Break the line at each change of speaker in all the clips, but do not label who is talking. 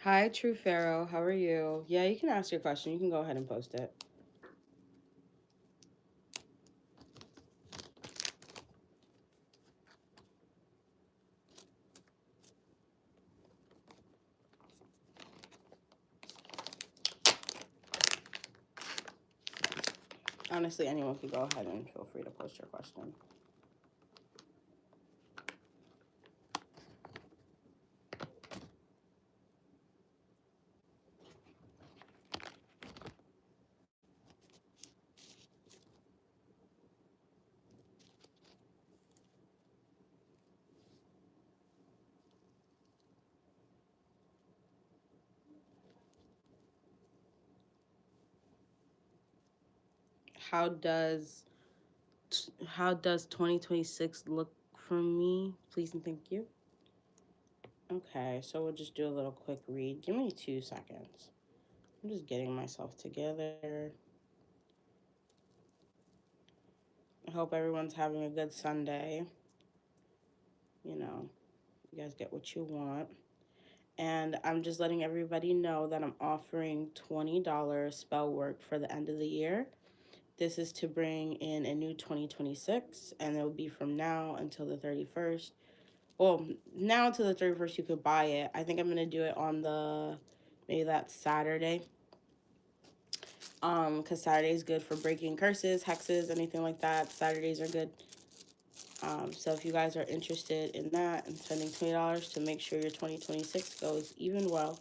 Hi, True Pharaoh. How are you? Yeah, you can ask your question. You can go ahead and post it. Honestly, anyone can go ahead and feel free to post your question. How does how does 2026 look for me? Please and thank you. Okay, so we'll just do a little quick read. Give me 2 seconds. I'm just getting myself together. I hope everyone's having a good Sunday. You know, you guys get what you want. And I'm just letting everybody know that I'm offering $20 spell work for the end of the year. This is to bring in a new 2026, and it will be from now until the 31st. Well, now until the 31st, you could buy it. I think I'm going to do it on maybe that Saturday. Because Saturday is good for breaking curses, hexes, anything like that. Saturdays are good. So if you guys are interested in that and spending $20 to make sure your 2026 goes even well,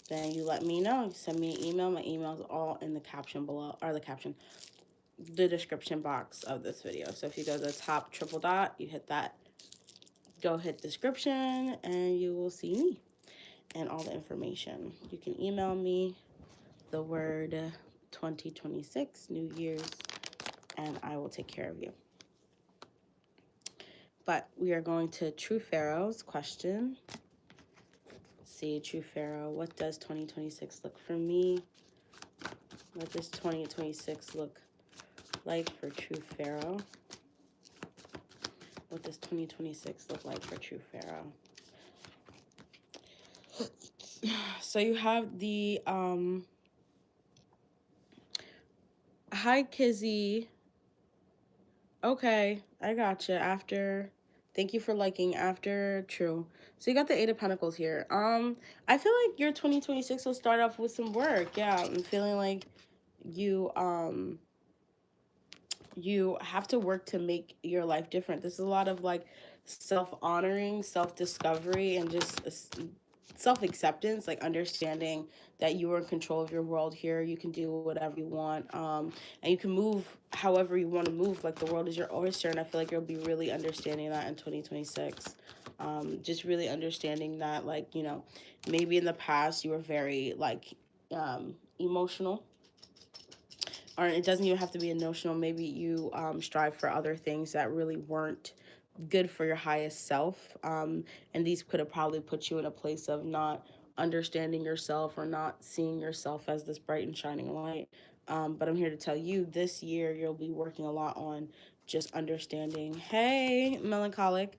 then you let me know. You send me an email. My email is all in the caption below, or the description box of this video. So if you go to the top triple dot, you hit that, go hit description, and you will see me and all the information. You can email me the word 2026, New Year's, and I will take care of you. But we are going to True Pharaoh's question. Let's see, True Pharaoh, what does 2026 look for me? What does 2026 look like for True Pharaoh? What does 2026 look like for True Pharaoh? So you have the hi Kizzy. Okay, I gotcha. Thank you for liking after True. So you got the Eight of Pentacles here. I feel like your 2026 will start off with some work. Yeah, I'm feeling like you have to work to make your life different. This is a lot of like self-honoring, self-discovery, and just self-acceptance, like understanding that you are in control of your world here. You can do whatever you want, and you can move however you want to move. Like the world is your oyster, and I feel like you'll be really understanding that in 2026. Just really understanding that, like, maybe in the past you were very like emotional, or it doesn't even have to be emotional. Maybe you strive for other things that really weren't good for your highest self. And these could have probably put you in a place of not understanding yourself or not seeing yourself as this bright and shining light. But I'm here to tell you this year you'll be working a lot on just understanding. Hey, melancholic.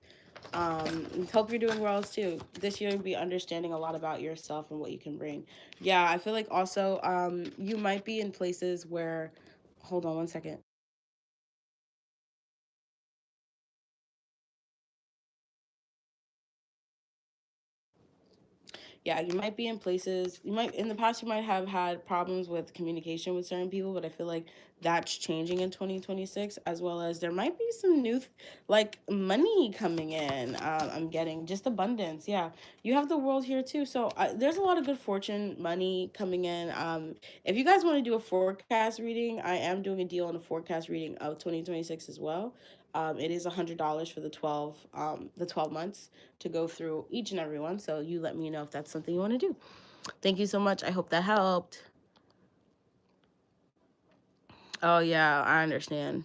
Hope you're doing well too. This year you'll be understanding a lot about yourself and what you can bring. Yeah, I feel like also you might be in places where, hold on one second. Yeah, you might be in places, in the past you might have had problems with communication with certain people, but I feel like that's changing in 2026, as well as there might be some new like money coming in. I'm getting just abundance. Yeah, you have the world here too, so there's a lot of good fortune money coming in. If you guys want to do a forecast reading, I am doing a deal on a forecast reading of 2026 as well. It is $100 for the 12 months to go through each and every one. So you let me know if that's something you want to do. Thank you so much. I hope that helped. Oh yeah, I understand.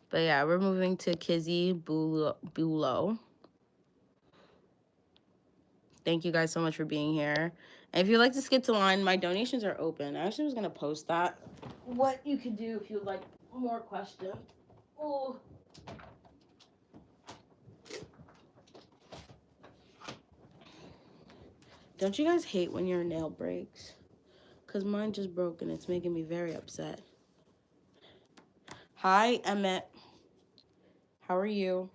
But yeah, we're moving to Kizzy Bulo. Thank you guys so much for being here. And if you'd like to skip to line, my donations are open. I actually was gonna post that. What you could do if you'd like more questions. Oh. Don't you guys hate when your nail breaks? Because mine just broke and it's making me very upset. Hi, Emmett. How are you?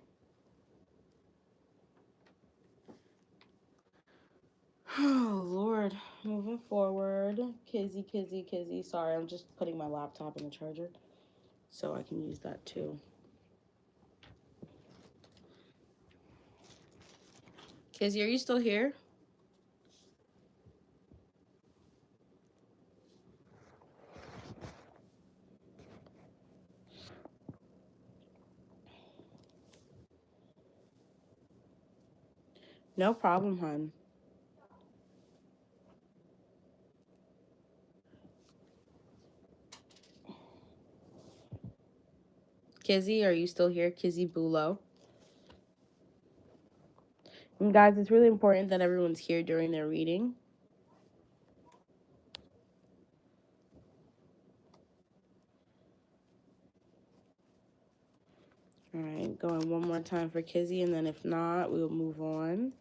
Oh, Lord. Moving forward. Kizzy, Kizzy, Kizzy. Sorry, I'm just putting my laptop in the charger so I can use that too. Kizzy, are you still here? No problem, hon. Kizzy, are you still here? Kizzy Bulo. And guys, it's really important that everyone's here during their reading. All right, going one more time for Kizzy, and then if not, we'll move on.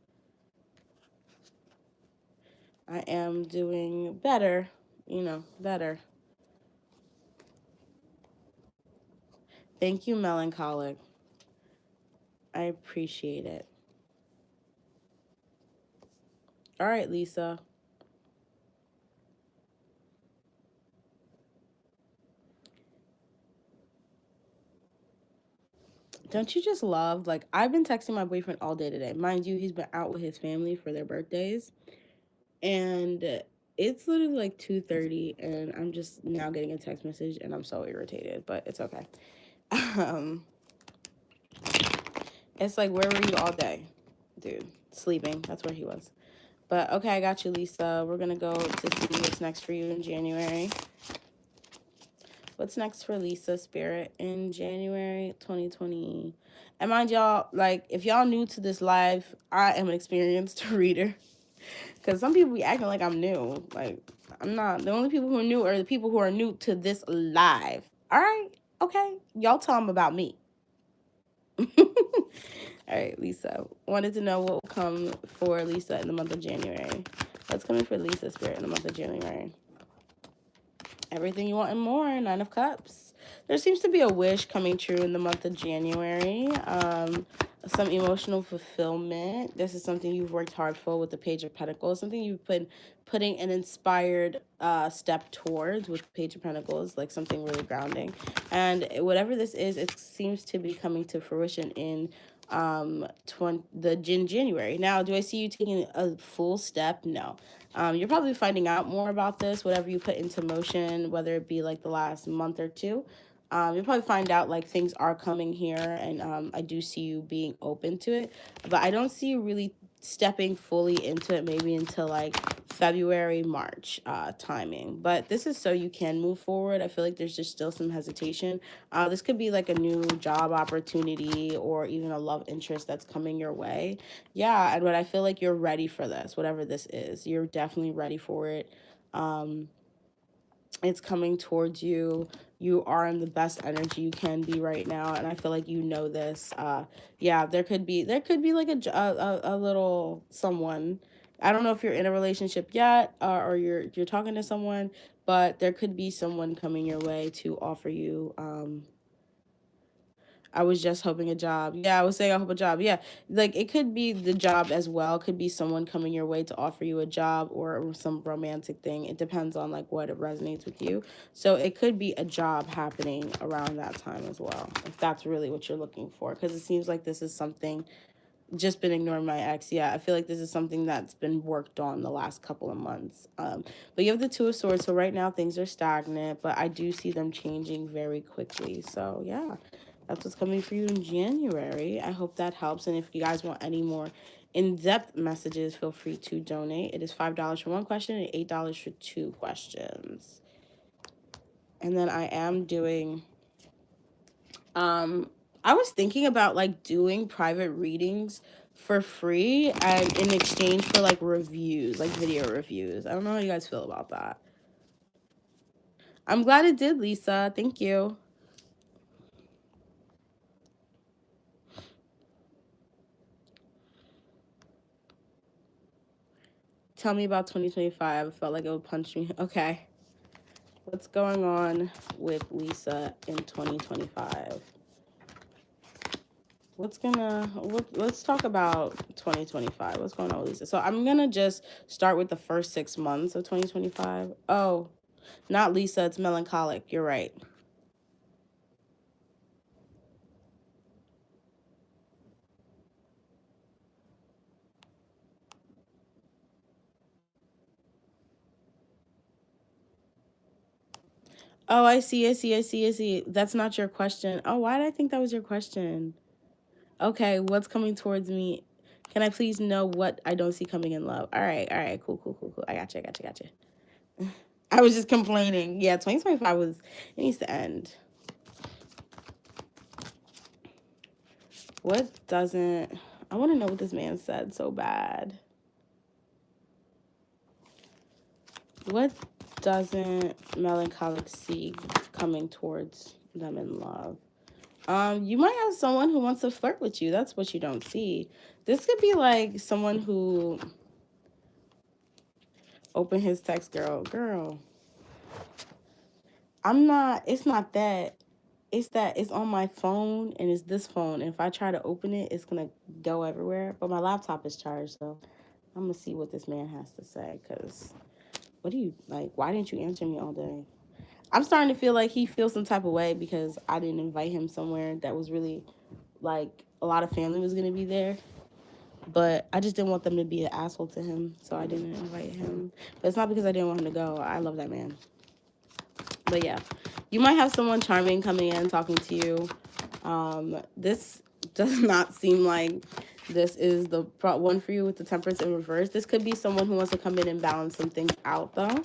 I am doing better, better. Thank you, Melancholic. I appreciate it. All right, Lisa. Don't you just love, like, I've been texting my boyfriend all day today. Mind you, he's been out with his family for their birthdays. And it's literally like 2:30, and I'm just now getting a text message, and I'm so irritated, but it's okay. Um, it's like, where were you all day? Dude, sleeping. That's where he was. But okay, I got you, Lisa. We're going to go to see what's next for you in January. What's next for Lisa Spirit in January 2020? And mind y'all, like, if y'all new to this live, I am an experienced reader. Because some people be acting like I'm new. Like, I'm not. The only people who are new are the people who are new to this live. All right? Okay? Y'all tell them about me. All right, Lisa. Wanted to know what will come for Lisa in the month of January. What's coming for Lisa Spirit in the month of January? Everything you want and more. 9 of Cups. There seems to be a wish coming true in the month of January. Some emotional fulfillment. This is something you've worked hard for with the Page of Pentacles. Something you've been putting an inspired step towards with Page of Pentacles, like something really grounding. And whatever this is, it seems to be coming to fruition in January. Now, do I see you taking a full step? No. You're probably finding out more about this, whatever you put into motion, whether it be like the last month or two. You'll probably find out like things are coming here, and I do see you being open to it, but I don't see you really stepping fully into it maybe until like February, March timing. But this is so you can move forward. I feel like there's just still some hesitation. This could be like a new job opportunity or even a love interest that's coming your way. Yeah, but I feel like you're ready for this, whatever this is. You're definitely ready for it. It's coming towards you. You are in the best energy you can be right now, and I feel like you know this. Yeah, there could be like a little someone. I don't know if you're in a relationship yet, or you're talking to someone, but there could be someone coming your way to offer you I was just hoping a job. Yeah, I was saying I hope a job. Yeah, like it could be the job as well. Could be someone coming your way to offer you a job or some romantic thing. It depends on like what it resonates with you. So it could be a job happening around that time as well, if that's really what you're looking for. Because it seems like this is something just been ignoring my ex. Yeah, I feel like this is something that's been worked on the last couple of months. But you have the Two of Swords, so right now things are stagnant, but I do see them changing very quickly. So yeah, that's what's coming for you in January. I hope that helps. And if you guys want any more in-depth messages, feel free to donate. It is $5 for one question and $8 for two questions. And then I am doing I was thinking about like doing private readings for free and in exchange for like reviews, like video reviews. I don't know how you guys feel about that. I'm glad it did, Lisa. Thank you. Tell me about 2025. I felt like it would punch me. Okay. What's going on with Lisa in 2025? Let's talk about 2025. What's going on with Lisa? So I'm gonna just start with the first 6 months of 2025. Oh, not Lisa, it's melancholic. You're right. Oh, I see. That's not your question. Oh, why did I think that was your question? Okay, what's coming towards me? Can I please know what I don't see coming in love? All right, cool. I got you. I was just complaining. Yeah, 2025 it needs to end. What doesn't, I want to know what this man said so bad. What doesn't melancholic see coming towards them in love? You might have someone who wants to flirt with you. That's what you don't see. This could be like someone who open his text, girl. It's not that. It's that it's on my phone and it's this phone. And if I try to open it, it's gonna go everywhere. But my laptop is charged, so I'm gonna see what this man has to say. Cause what do you like? Why didn't you answer me all day? I'm starting to feel like he feels some type of way because I didn't invite him somewhere that was really like a lot of family was gonna be there. But I just didn't want them to be an asshole to him, so I didn't invite him. But it's not because I didn't want him to go. I love that man. But yeah, you might have someone charming coming in talking to you. This does not seem like this is the one for you with the temperance in reverse. This could be someone who wants to come in and balance some things out though.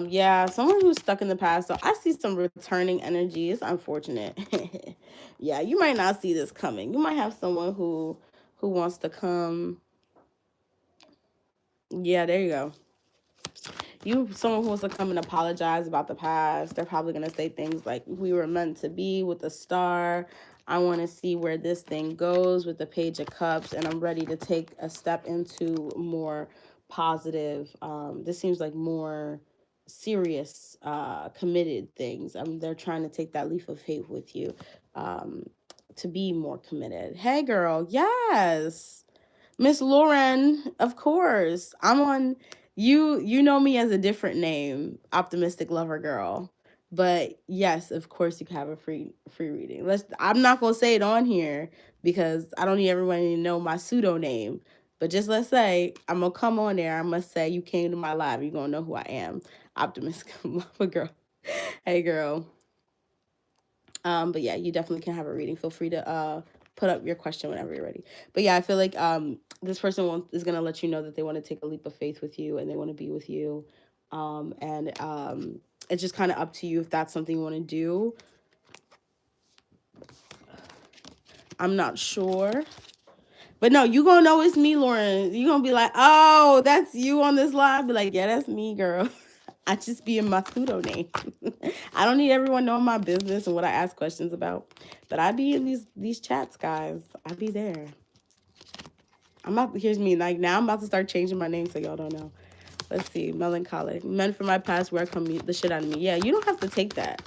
Yeah, someone who's stuck in the past. So I see some returning energy. It's unfortunate. Yeah, you might not see this coming. You might have someone who wants to come. Yeah, there you go. Someone who wants to come and apologize about the past. They're probably gonna say things like, we were meant to be with the star. I want to see where this thing goes with the Page of Cups, and I'm ready to take a step into more positive. This seems like more serious, committed things. They're trying to take that leap of faith with you, um, to be more committed. Hey, girl, yes. Miss Lauren, of course. I'm on you know me as a different name, Optimistic Lover Girl. But yes, of course you can have a free reading. I'm not gonna say it on here because I don't need everybody to know my pseudo name. But just let's say I'm gonna come on there. I must say you came to my live. You're gonna know who I am. Optimistic Lover Girl. Hey girl. But yeah, you definitely can have a reading. Feel free to put up your question whenever you're ready. But yeah, I feel like this person is gonna let you know that they want to take a leap of faith with you and they want to be with you. And it's just kind of up to you if that's something you want to do. I'm not sure. But no, you gonna know it's me, Lauren. You gonna be like, oh, that's you on this live. Be like, yeah, that's me, girl. I just be in my pseudo name. I don't need everyone knowing my business and what I ask questions about. But I be in these chats, guys. I be there. Here's me. Like now I'm about to start changing my name so y'all don't know. Let's see. Melancholic. Men from my past welcome the shit out of me. Yeah, you don't have to take that.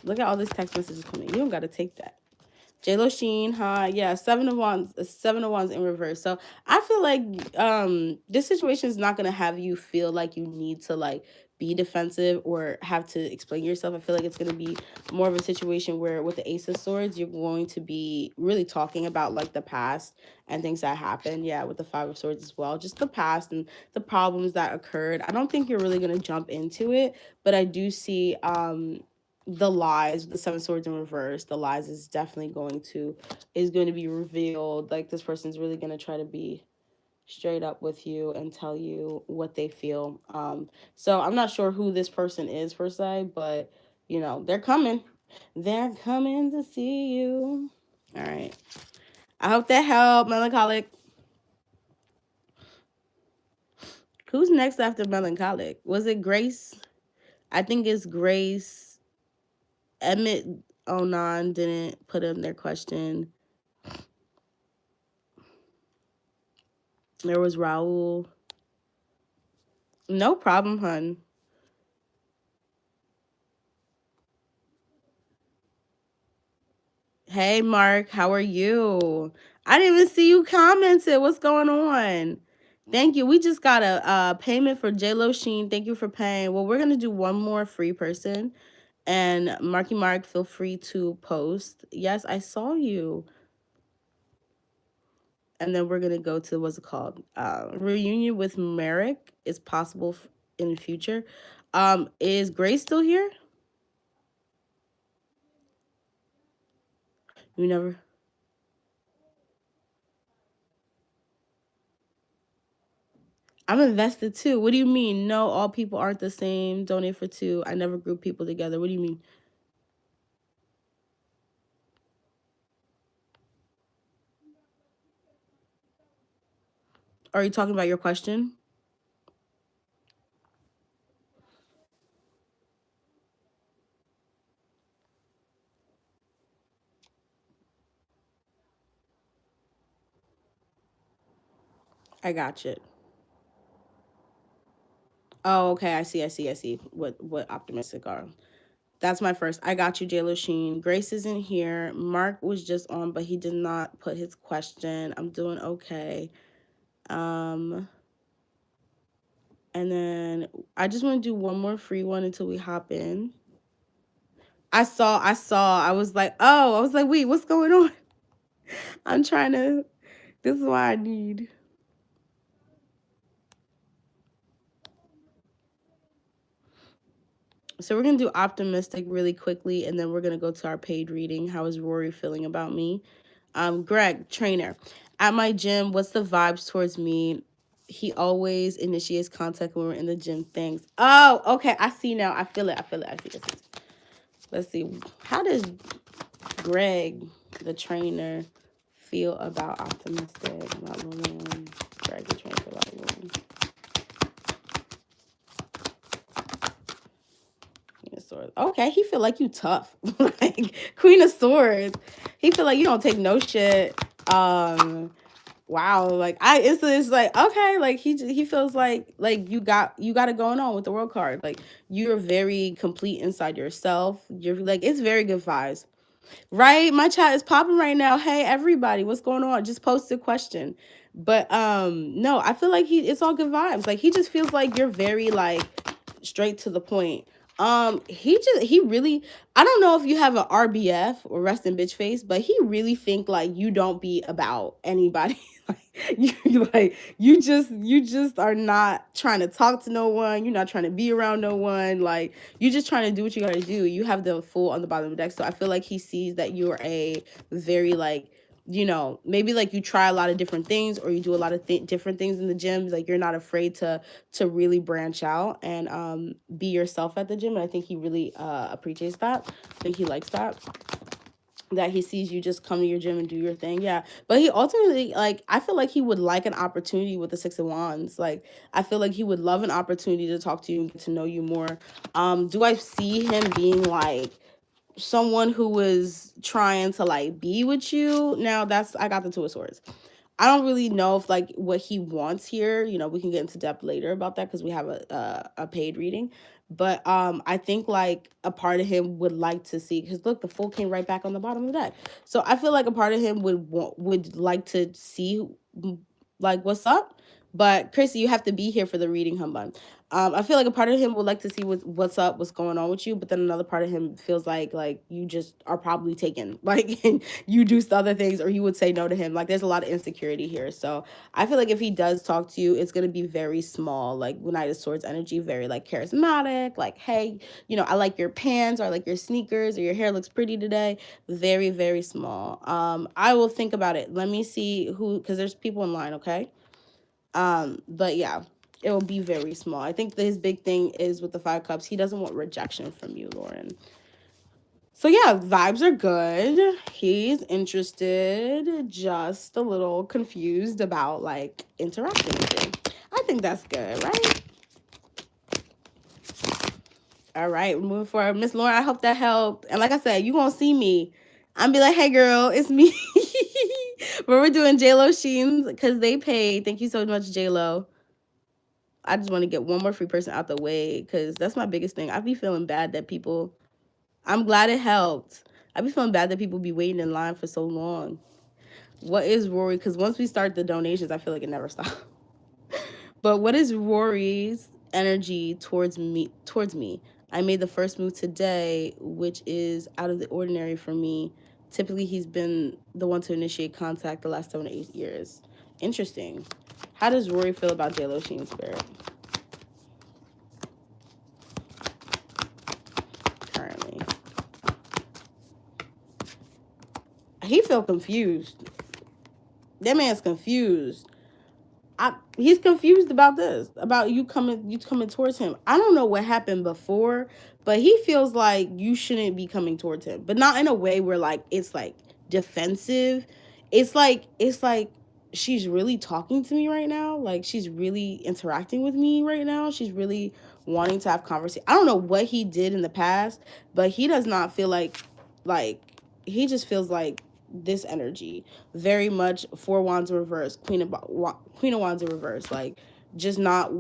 Look at all these text messages coming. You don't gotta take that. J-Lo Sheen, huh? Yeah, Seven of Wands in reverse. So I feel like this situation is not gonna have you feel like you need to like be defensive or have to explain yourself. I feel like it's gonna be more of a situation where with the Ace of Swords, you're going to be really talking about like the past and things that happened. Yeah, with the Five of Swords as well. Just the past and the problems that occurred. I don't think you're really gonna jump into it, but I do see the lies, the Seven Swords in reverse, the lies is definitely going to be revealed. Like this person's really going to try to be straight up with you and tell you what they feel. So I'm not sure who this person is per se, but you know, they're coming to see you. All right, I hope that helped. Melancholic. Who's next after melancholic? Was it Grace? I think it's Grace. Emmett Onan didn't put in their question. There was Raul. No problem, hun. Hey, Mark, how are you? I didn't even see you commented. What's going on? Thank you. We just got a payment for J-Lo Sheen. Thank you for paying. Well, we're going to do one more free person. And Marky Mark, feel free to post. Yes, I saw you. And then we're going to go to, what's it called? Reunion with Merrick is possible in the future. Is Grace still here? You never... I'm invested too. What do you mean? No, all people aren't the same. Donate for two. I never group people together. What do you mean? Are you talking about your question? I got you. Oh, okay. I see. What optimistic are? That's my first. I got you, J-Lo Sheen. Grace isn't here. Mark was just on, but he did not put his question. I'm doing okay. Um, and then I just want to do one more free one until we hop in. I saw. I was like, oh, I was like, wait, what's going on? I'm trying to. This is why I need. So we're gonna do optimistic really quickly, and then we're gonna go to our paid reading. How is Rory feeling about me? Greg, trainer. At my gym, what's the vibes towards me? He always initiates contact when we're in the gym. Thanks. Oh, okay. I see now. I feel it. I see it. Let's see. How does Greg, the trainer, feel about optimistic? About Lillian. Greg, the trainer, feel about Lillian. Queen of Swords. Okay, he feel like you tough. Like Queen of Swords. He feel like you don't take no shit. Wow, like it's like okay, like he feels like you got it going on with the world card. Like you're very complete inside yourself. You're like it's very good vibes. Right? My chat is popping right now. Hey everybody, what's going on? Just post a question. But no, I feel like it's all good vibes. Like he just feels like you're very like straight to the point. He really I don't know if you have an RBF or rest in bitch face, but he really think like you don't be about anybody. Like you just are not trying to talk to no one. You're not trying to be around no one. Like you're just trying to do what you gotta do. You have the full on the bottom of the deck. So I feel like he sees that you're a very like maybe like you try a lot of different things or you do a lot of different things in the gym. Like you're not afraid to really branch out and be yourself at the gym. And I think he really appreciates that. I think he likes that he sees you just come to your gym and do your thing. Yeah. But he ultimately, like, I feel like he would like an opportunity with the Six of Wands. Like, I feel like he would love an opportunity to talk to you and get to know you more. Do I see him being like someone who was trying to like be with you? Now I got the Two of Swords. I don't really know if like what he wants here. We can get into depth later about that because we have a paid reading. But I think like a part of him would like to see because look, the Fool came right back on the bottom of the deck. So I feel like a part of him would like to see like what's up. But Chrissy, you have to be here for the reading, humbug. I feel like a part of him would like to see what's up, what's going on with you, but then another part of him feels like you just are probably taken, like and you do other things, or you would say no to him. Like there's a lot of insecurity here, so I feel like if he does talk to you, it's gonna be very small, like Knight of Swords energy, very like charismatic, like hey, I like your pants, or I like your sneakers, or your hair looks pretty today. Very very small. I will think about it. Let me see who, because there's people in line, okay. But yeah, it will be very small. I think his big thing is with the Five Cups. He doesn't want rejection from you, Lauren. So yeah, vibes are good. He's interested, just a little confused about like interacting with you. I think that's good, right? All right, we're moving forward. Miss Lauren, I hope that helped. And like I said, you won't see me. I'm be like, hey girl, it's me. But we're doing J-Lo Sheens because they paid. Thank you so much, J-Lo. I just want to get one more free person out the way because that's my biggest thing. I be feeling bad that people, I'm glad it helped. I be feeling bad that people be waiting in line for so long. What is Rory? Because once we start the donations, I feel like it never stops. But what is Rory's energy towards me? I made the first move today, which is out of the ordinary for me. Typically, he's been the one to initiate contact the last 7 to 8 years. Interesting. How does Rory feel about J-Lo Sheen Spirit currently? He feel confused. That man's confused. He's confused about this, about you coming towards him. I don't know what happened before, but he feels like you shouldn't be coming towards him, but not in a way where like it's like defensive. It's like she's really talking to me right now. Like she's really interacting with me right now. She's really wanting to have conversation. I don't know what he did in the past, but he does not feel like he just feels like this energy very much. Four Wands in reverse, Queen of Wands in reverse, like just not.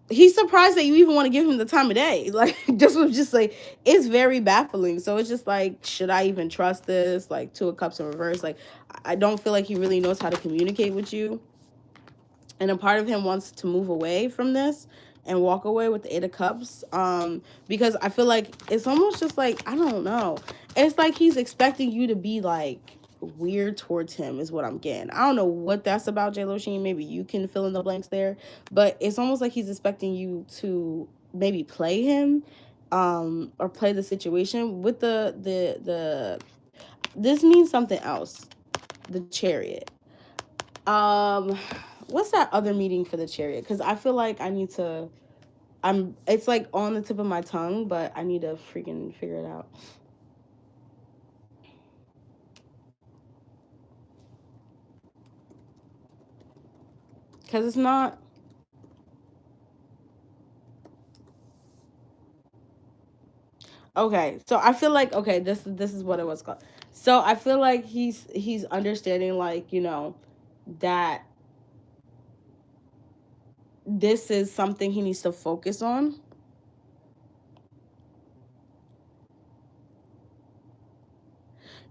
He's surprised that you even want to give him the time of day. Like just like it's very baffling. So it's just like, should I even trust this? Like Two of Cups in reverse, like I don't feel like he really knows how to communicate with you. And a part of him wants to move away from this and walk away with the Eight of Cups, because I feel like it's almost just like, I don't know, it's like he's expecting you to be like weird towards him is what I'm getting. I don't know what that's about, J-Lo Sheen. Maybe you can fill in the blanks there, but it's almost like he's expecting you to maybe play him, or play the situation with the this means something else. The Chariot. What's that other meaning for the Chariot? Because I feel like I need to. It's like on the tip of my tongue, but I need to freaking figure it out. Because it's not. Okay, so I feel like, okay, this is what it was called. So I feel like he's understanding, like, that this is something he needs to focus on.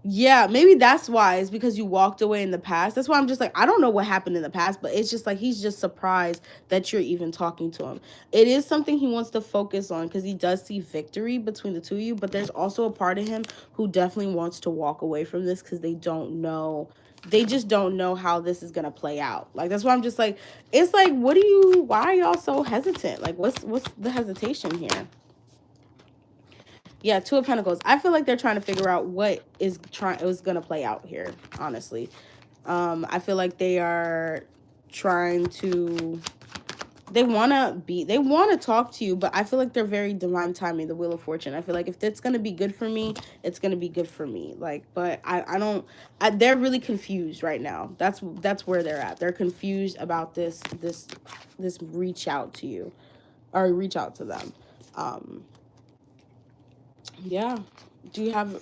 Yeah, maybe that's why. It's because you walked away in the past. That's why I'm just like, I don't know what happened in the past, but it's just like he's just surprised that you're even talking to him. It is something he wants to focus on because he does see victory between the two of you, but there's also a part of him who definitely wants to walk away from this because they don't know. They just don't know how this is gonna play out. Like that's why I'm just like, it's like, why are y'all so hesitant? Like what's the hesitation here? Yeah, Two of Pentacles. I feel like they're trying to figure out what is gonna play out here, honestly. I feel like they are trying to, they wanna talk to you, but I feel like they're very divine timing, the Wheel of Fortune. I feel like if it's gonna be good for me, it's gonna be good for me. Like, but I don't, they're really confused right now. That's where they're at. They're confused about this reach out to you, or reach out to them. Yeah. Do you have,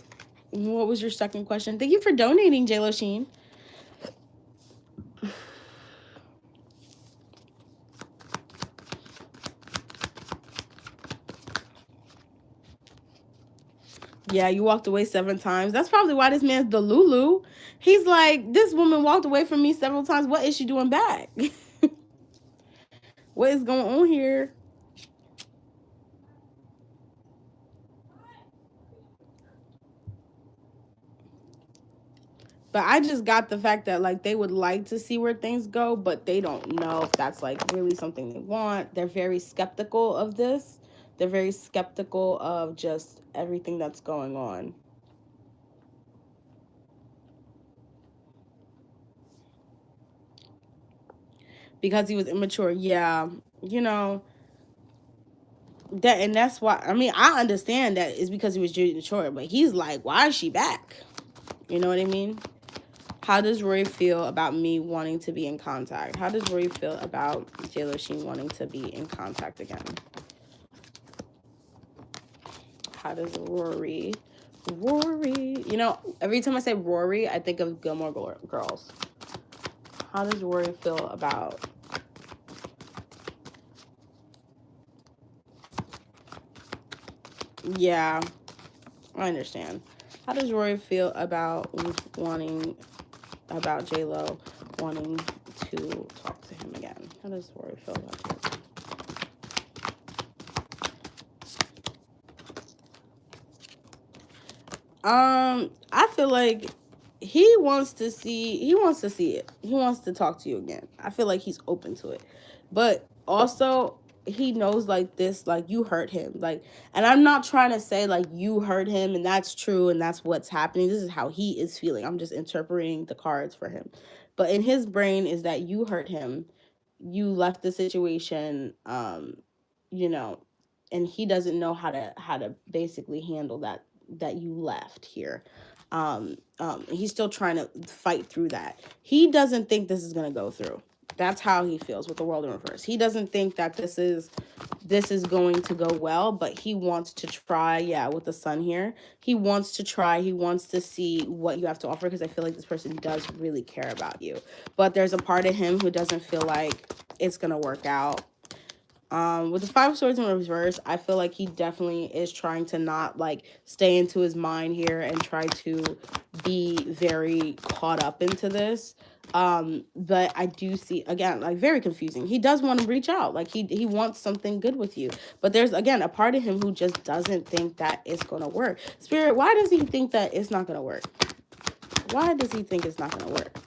what was your second question? Thank you for donating, J-Lo Sheen. Yeah, you walked away 7 times. That's probably why this man's the Lulu. He's like, this woman walked away from me several times. What is she doing back? What is going on here? But I just got the fact that like they would like to see where things go, but they don't know if that's like really something they want. They're very skeptical of this. They're very skeptical of just everything that's going on. Because he was immature. Yeah, that's why. I mean, I understand that it's because he was immature, but he's like, why is she back? You know what I mean? How does Rory feel about me wanting to be in contact? How does Rory feel about J-Lo Sheen wanting to be in contact again? How does Rory Rory. You know, every time I say Rory, I think of Gilmore Girls. How does Rory feel about... Yeah, I understand. How does Rory feel about J-Lo wanting to talk to him again? How does Rory feel about that? I feel like he wants to see it. He wants to talk to you again. I feel like he's open to it. But also he knows like this, like you hurt him. Like, and I'm not trying to say like you hurt him and that's true and that's what's happening. This is how he is feeling. I'm just interpreting the cards for him. But in his brain is that you hurt him. You left the situation, you know, and he doesn't know how to basically handle that you left here. He's still trying to fight through that. He doesn't think this is going to go through. That's how he feels with the world in reverse. He doesn't think that this is going to go well, but he wants to try. Yeah, with the sun here, he wants to try. He wants to see what you have to offer, because I feel like this person does really care about you. But there's a part of him who doesn't feel like it's going to work out. With the Five of Swords in reverse, I feel like he definitely is trying to not like stay into his mind here and try to be very caught up into this. But I do see, again, like very confusing. He does want to reach out. Like he wants something good with you. But there's, again, a part of him who just doesn't think that it's going to work. Spirit, why does he think that it's not going to work? Why does he think it's not going to work?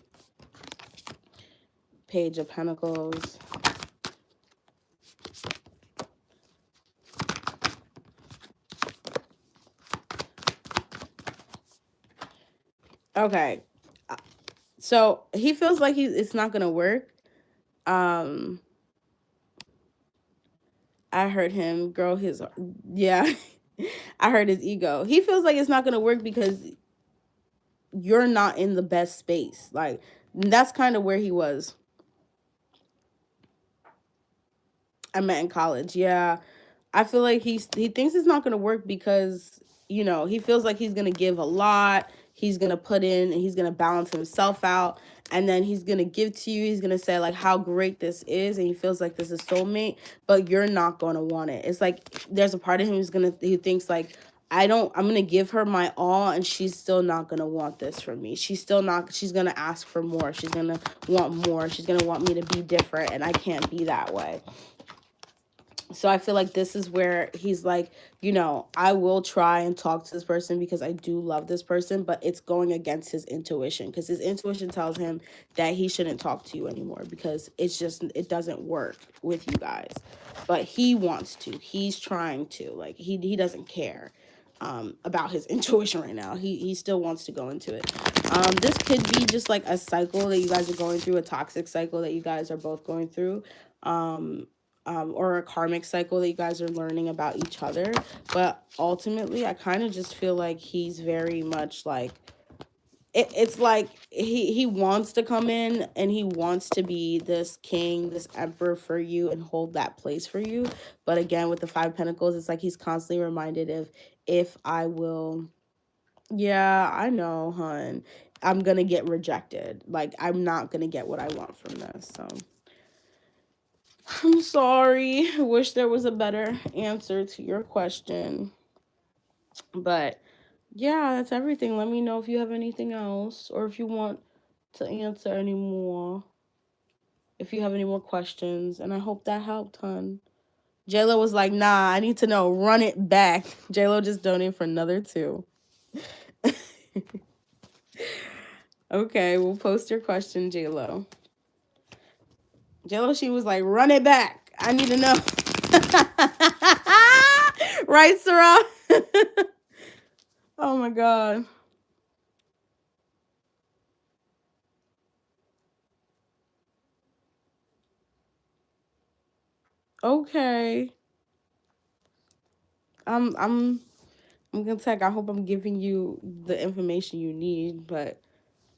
Page of Pentacles. Okay. So he feels like it's not going to work. I heard him grow his, yeah, I heard his ego. He feels like it's not going to work because you're not in the best space. Like, that's kind of where he was. I met in college. Yeah. I feel like he thinks it's not going to work because, you know, he feels like he's going to give a lot. He's going to put in and he's going to balance himself out. And then he's going to give to you. He's going to say like how great this is. And he feels like this is soulmate, but you're not going to want it. It's like there's a part of him who thinks like, I'm going to give her my all and she's still not going to want this from me. She's going to ask for more. She's going to want more. She's going to want me to be different. And I can't be that way. So I feel like this is where he's like, you know, I will try and talk to this person because I do love this person, but it's going against his intuition, because his intuition tells him that he shouldn't talk to you anymore because it doesn't work with you guys. But he wants to. He's trying to. Like, he doesn't care about his intuition right now. He still wants to go into it. This could be just like a cycle that you guys are going through, a toxic cycle that you guys are both going through. Or a karmic cycle that you guys are learning about each other. But ultimately, I kind of just feel like he's very much like, it's like he wants to come in and he wants to be this king, this emperor for you and hold that place for you. But again, with the Five of Pentacles, it's like he's constantly reminded of, if I will, yeah, I know, hun, I'm going to get rejected. Like, I'm not going to get what I want from this, so... I'm sorry. I wish there was a better answer to your question. But yeah, that's everything. Let me know if you have anything else or if you want to answer any more. If you have any more questions. And I hope that helped, hun. JLo was like, nah, I need to know. Run it back. JLo just donated for another 2. Okay, we'll post your question, JLo. JLo, she was like, run it back. I need to know. Right, Sarah? Oh my God. Okay. I'm gonna tech. I hope I'm giving you the information you need, but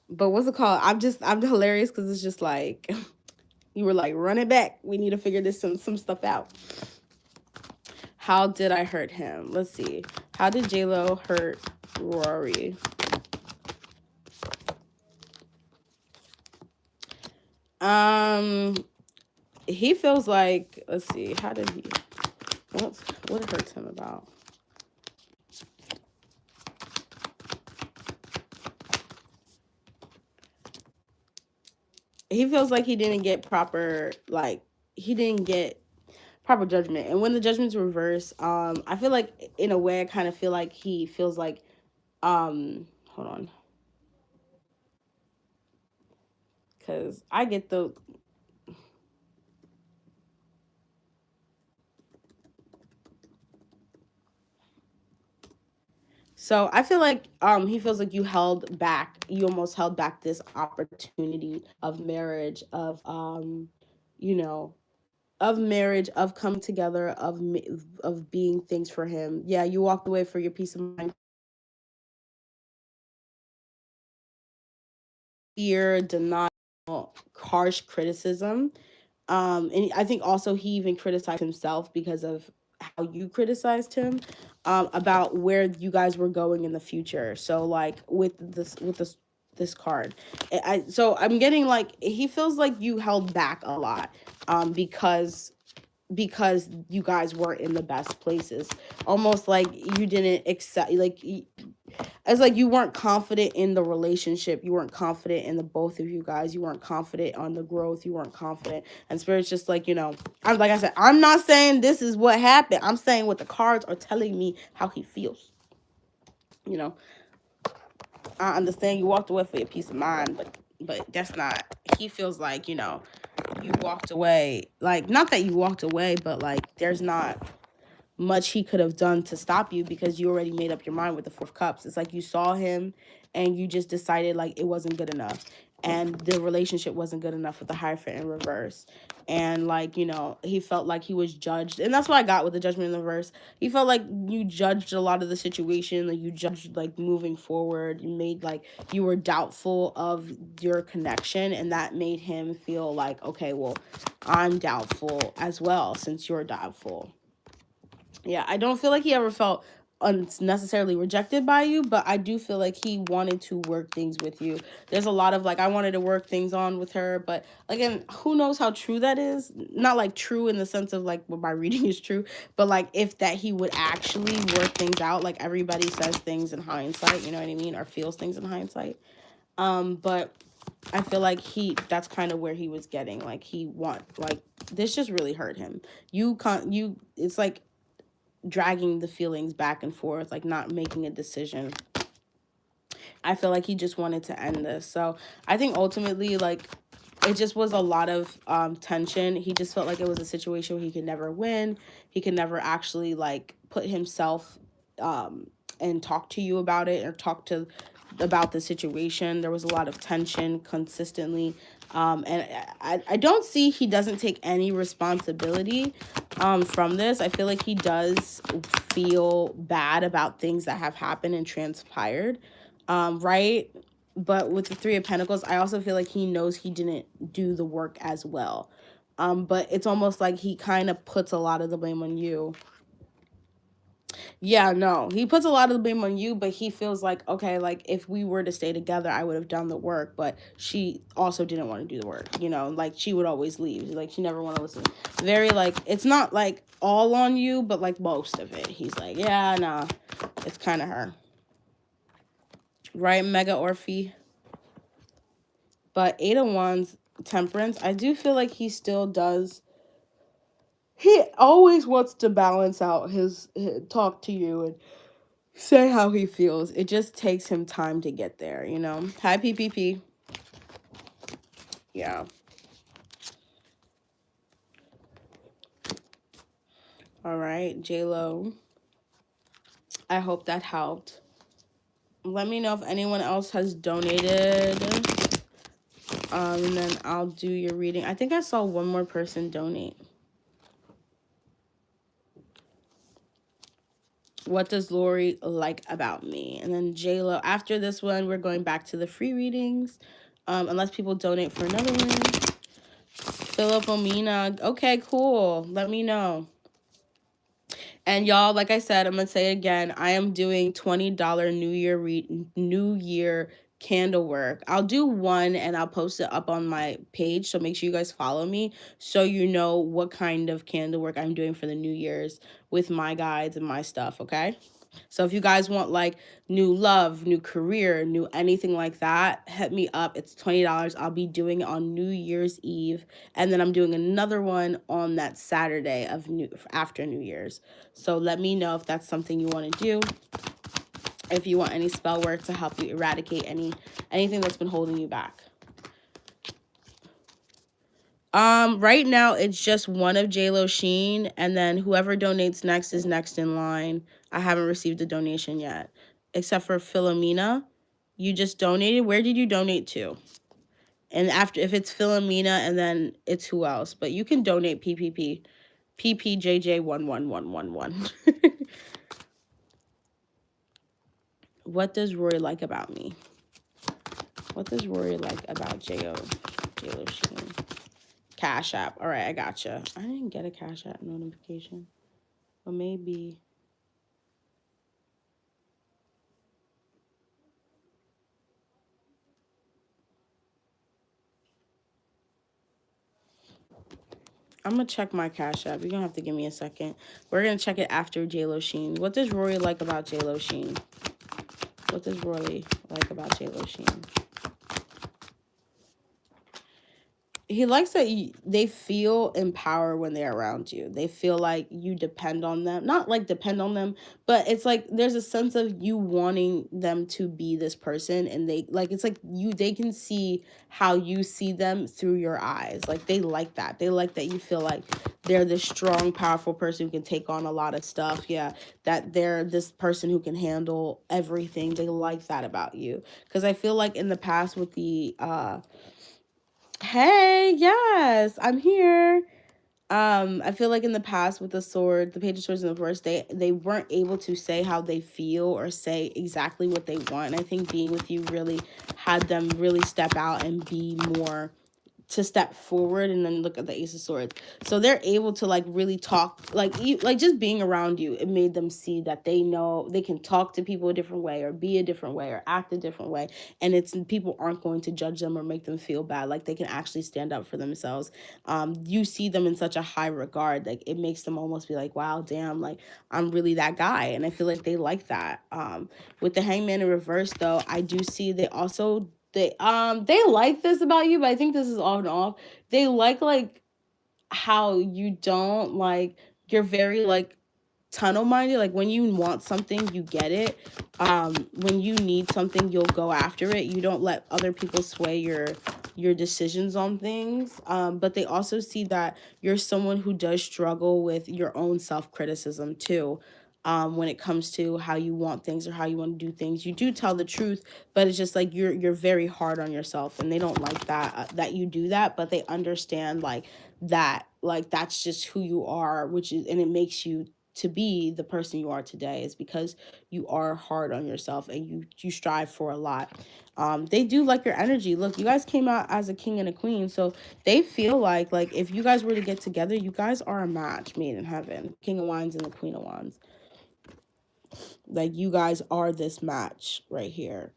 what's it called? I'm hilarious because it's just like you were like, run it back. We need to figure some stuff out. How did I hurt him? Let's see. How did J-Lo hurt Rory? He feels like, let's see, how did he, what hurts him about? He feels like he didn't get proper, like, he didn't get proper judgment. And when the judgment's reversed, I feel like, in a way, I kind of feel like he feels like, hold on. Because I get the, so I feel like he feels like you almost held back this opportunity of marriage, of you know, of marriage, of coming together, of being things for him. Yeah, you walked away for your peace of mind, fear, denial, harsh criticism. And I think also he even criticized himself because of how you criticized him, about where you guys were going in the future. So like this card, so I'm getting like he feels like you held back a lot, because you guys weren't in the best places, almost like you didn't accept, like it's like you weren't confident in the relationship, you weren't confident in the both of you guys, you weren't confident on the growth, you weren't confident. And Spirit's just like, I'm like I said, I'm not saying this is what happened, I'm saying what the cards are telling me, how he feels. you know I understand you walked away for your peace of mind, but that's not, he feels like, you walked away, like, not that you walked away, but like there's not much he could have done to stop you, because you already made up your mind with the Four of Cups. It's like you saw him and you just decided like it wasn't good enough, and the relationship wasn't good enough with the Hierophant in reverse. And like, he felt like he was judged, and that's what I got with the Judgment in the reverse. He felt like you judged a lot of the situation, like you judged like moving forward, you made like you were doubtful of your connection, and that made him feel like, okay, well, I'm doubtful as well since you're doubtful. Yeah, I don't feel like he ever felt unnecessarily rejected by you, but I do feel like he wanted to work things with you. There's a lot of like, I wanted to work things on with her, but again, who knows how true that is? Not like true in the sense of like what my reading is true, but like if that he would actually work things out. Like everybody says things in hindsight, you know what I mean, or feels things in hindsight. But I feel like that's kind of where he was getting, like like this just really hurt him. It's like dragging the feelings back and forth, like not making a decision. I feel like he just wanted to end this. So I think ultimately, like, it just was a lot of tension. He just felt like it was a situation where he could never win. He could never actually like put himself and talk to you about it, or about the situation. There was a lot of tension consistently. And I don't see, he doesn't take any responsibility from this. I feel like he does feel bad about things that have happened and transpired, right? But with the Three of Pentacles, I also feel like he knows he didn't do the work as well. But it's almost like he kind of puts a lot of the blame on you. Yeah, no, he puts a lot of the blame on you, but he feels like, okay, like if we were to stay together, I would have done the work, but she also didn't want to do the work, like she would always leave. Like she never want to listen. Very like, it's not like all on you, but like most of it. He's like, yeah, nah, it's kind of her. Right, Mega Orphe? But Eight of Wands, Temperance, I do feel like he still does. He always wants to balance out his talk to you and say how he feels. It just takes him time to get there, Hi, PPP. Yeah. All right, J-Lo. I hope that helped. Let me know if anyone else has donated. And then I'll do your reading. I think I saw one more person donate. What does Lori like about me? And then J-Lo. After this one, we're going back to the free readings. Unless people donate for another one. Philip Omina. Okay, cool. Let me know. And y'all, like I said, I'm gonna say again, I am doing $20 New Year candle work. I'll do one and I'll post it up on my page. So make sure you guys follow me so you know what kind of candle work I'm doing for the New Year's with my guides and my stuff, okay? So if you guys want like new love, new career, new anything like that, hit me up. It's $20. I'll be doing it on New Year's Eve, and then I'm doing another one on that Saturday of after New Year's. So let me know if that's something you want to do. If you want any spell work to help you eradicate anything that's been holding you back. Right now it's just one of JLo Sheen, and then whoever donates next is next in line. I haven't received a donation yet, except for Philomena. You just donated. Where did you donate to? And after, if it's Philomena, and then it's who else? But you can donate PPP, PPJJ11111. What does Rory like about me? What does Rory like about JLo Sheen? Cash App. All right, I gotcha. I didn't get a Cash App notification. Or maybe. I'm going to check my Cash App. You're going to have to give me a second. We're going to check it after JLo Sheen. What does Rory like about JLo Sheen? What does Rory like about JLo Sheen? He likes that they feel empowered when they're around you. They feel like you depend on them. Not like depend on them, but it's like there's a sense of you wanting them to be this person, and they like it's like they can see how you see them through your eyes. Like they like that. They like that you feel like they're this strong, powerful person who can take on a lot of stuff. Yeah, that they're this person who can handle everything. They like that about you. Because I feel like in the past with the hey, yes, I'm here. I feel like in the past with the Page of Swords in the reverse, they weren't able to say how they feel or say exactly what they want. And I think being with you really had them really step out and be more to step forward, and then look at the Ace of Swords. So they're able to like really talk, like just being around you, it made them see that they know they can talk to people a different way, or be a different way, or act a different way, and it's people aren't going to judge them or make them feel bad. Like they can actually stand up for themselves. You see them in such a high regard, like it makes them almost be like, wow, damn, like I'm really that guy. And I feel like they like that. With the Hangman in reverse though, I do see they also they like this about you, but I think this is on and off. They like how you don't like, you're very like tunnel minded. Like when you want something, you get it. When you need something, you'll go after it. You don't let other people sway your decisions on things. But they also see that you're someone who does struggle with your own self-criticism too. When it comes to how you want things or how you want to do things, you do tell the truth, but it's just like you're very hard on yourself, and they don't like that that you do that, but they understand like that's just who you are, which is, and it makes you to be the person you are today, is because you are hard on yourself and you strive for a lot. They do like your energy. Look, you guys came out as a king and a queen, so they feel like if you guys were to get together, you guys are a match made in heaven. King of Wands and the Queen of Wands. Like you guys are this match right here.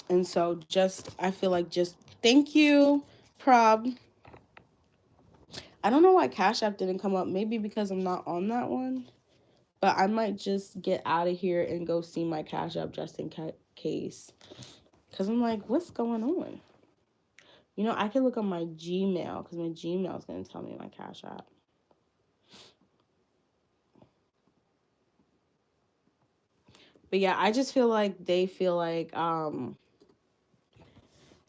And so I feel like thank you, Prob. I don't know why Cash App didn't come up. Maybe because I'm not on that one. But I might just get out of here and go see my Cash App just in case. Because I'm like, what's going on? You know, I can look on my Gmail, because my Gmail is going to tell me my Cash App. But yeah, I just feel like they feel like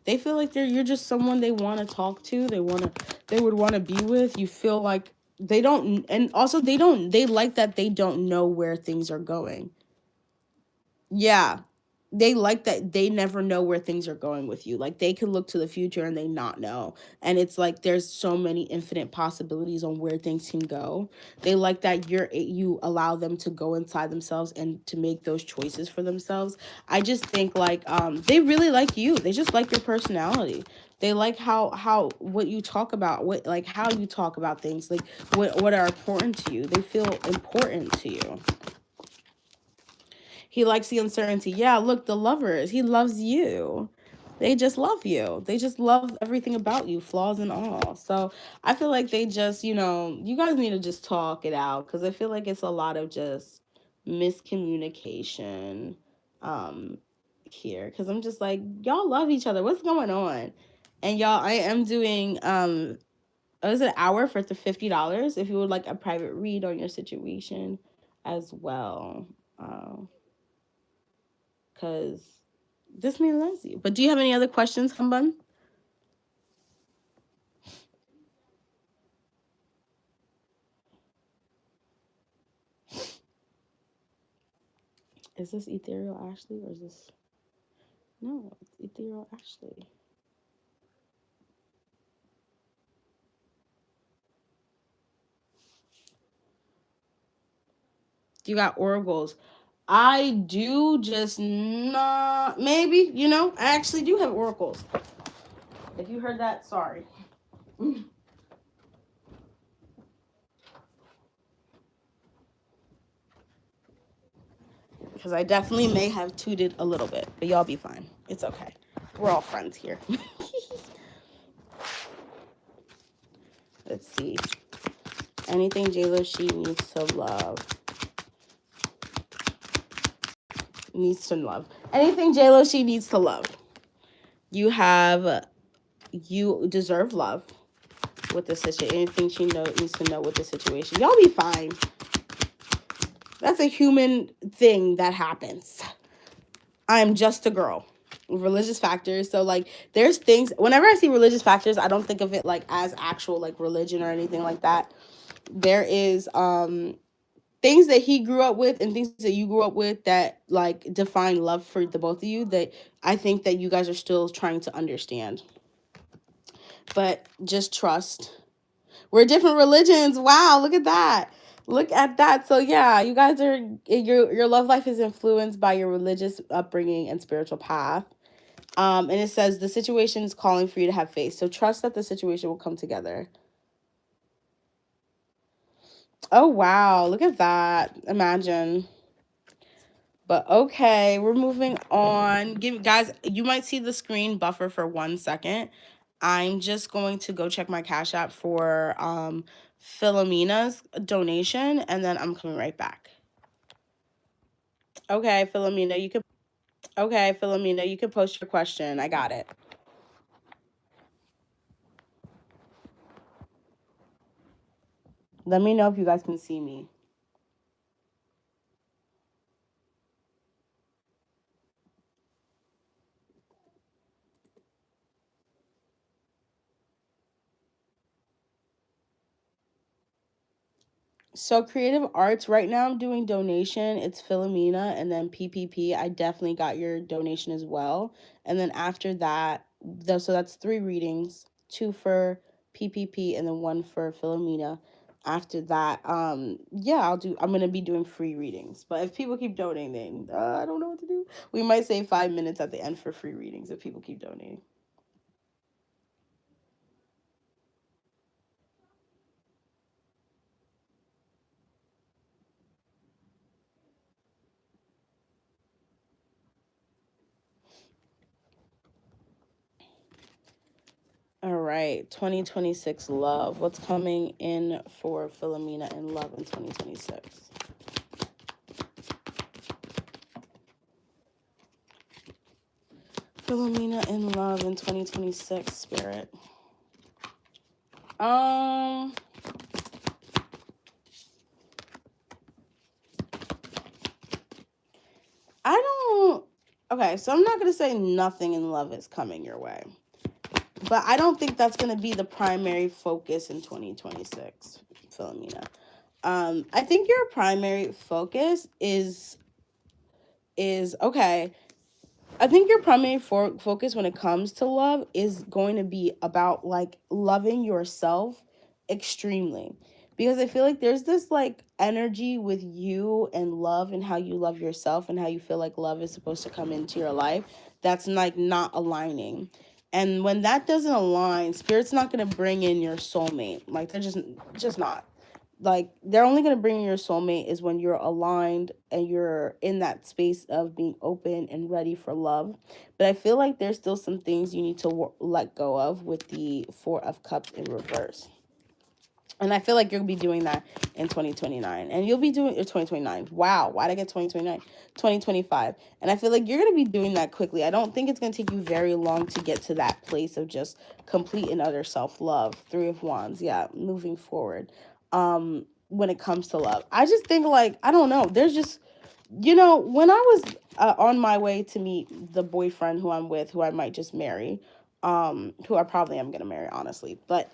you're just someone they want to talk to. They would want to be with. You feel like they don't, and also they like that they don't know where things are going. Yeah. they like that they never know where things are going with you. Like they can look to the future and they not know. And it's like there's so many infinite possibilities on where things can go. They like that you allow them to go inside themselves and to make those choices for themselves. I just think like they really like you. They just like your personality. They like how what you talk about, what like how you talk about things, like what are important to you. They feel important to you. He likes the uncertainty. Yeah, look, the lovers. He loves you. They just love you. They just love everything about you, flaws and all. So I feel like they just, you guys need to just talk it out because I feel like it's a lot of just miscommunication here. Because I'm just like, y'all love each other. What's going on? And y'all, I am doing it was an hour for the $50 if you would like a private read on your situation as well. Because this man loves you. But do you have any other questions, Humbun? Is this Ethereal Ashley or is this... No, it's Ethereal Ashley. You got oracles. I do, just not... Maybe, I actually do have oracles. If you heard that, sorry. Because I definitely may have tooted a little bit, but y'all be fine. It's okay. We're all friends here. Let's see. Anything J-Lo she needs to love. Anything J-Lo she needs to love. You deserve love with the situation. Anything she needs to know with the situation. Y'all be fine. That's a human thing that happens. I'm just a girl. Religious factors. So like there's things, whenever I see religious factors, I don't think of it like as actual like religion or anything like that. There is things that he grew up with and things that you grew up with that like define love for the both of you that I think that you guys are still trying to understand. But just trust. We're different religions. Wow, look at that. Look at that. So yeah, you guys are your love life is influenced by your religious upbringing and spiritual path. And it says the situation is calling for you to have faith. So trust that the situation will come together. Oh wow, look at that. Imagine. But okay, we're moving on. Guys, you might see the screen buffer for 1 second. I'm just going to go check my Cash App for Philomena's donation, and then I'm coming right back. Okay, Philomena, you can post your question. I got it. Let me know if you guys can see me. So creative arts, right now I'm doing donation. It's Philomena and then PPP. I definitely got your donation as well. And then after that, so that's 3 readings, 2 for PPP and then 1 for Philomena. After that, yeah, I'm gonna be doing free readings. But if people keep donating, I don't know what to do. We might say 5 minutes at the end for free readings if people keep donating. All right, 2026 love. What's coming in for Philomena in love in 2026? Philomena in love in 2026, spirit. I don't... Okay, so I'm not going to say nothing in love is coming your way. But I don't think that's going to be the primary focus in 2026, Philomena. I think your primary focus is okay, I think your primary focus when it comes to love is going to be about like loving yourself extremely. Because I feel like there's this like energy with you and love and how you love yourself and how you feel like love is supposed to come into your life that's like not aligning. And when that doesn't align, spirit's not going to bring in your soulmate. Like they're just not. Like they're only going to bring your soulmate is when you're aligned and you're in that space of being open and ready for love. But I feel like there's still some things you need to let go of with the Four of Cups in reverse. And I feel like you'll be doing that in 2029. And you'll be doing it 2029. Wow. Why'd I get 2029? 2025. And I feel like you're going to be doing that quickly. I don't think it's going to take you very long to get to that place of just complete and utter self-love. Three of Wands. Yeah. Moving forward. When it comes to love, I just think like, I don't know. There's just, when I was on my way to meet the boyfriend who I'm with, who I might just marry, who I probably am going to marry, honestly. But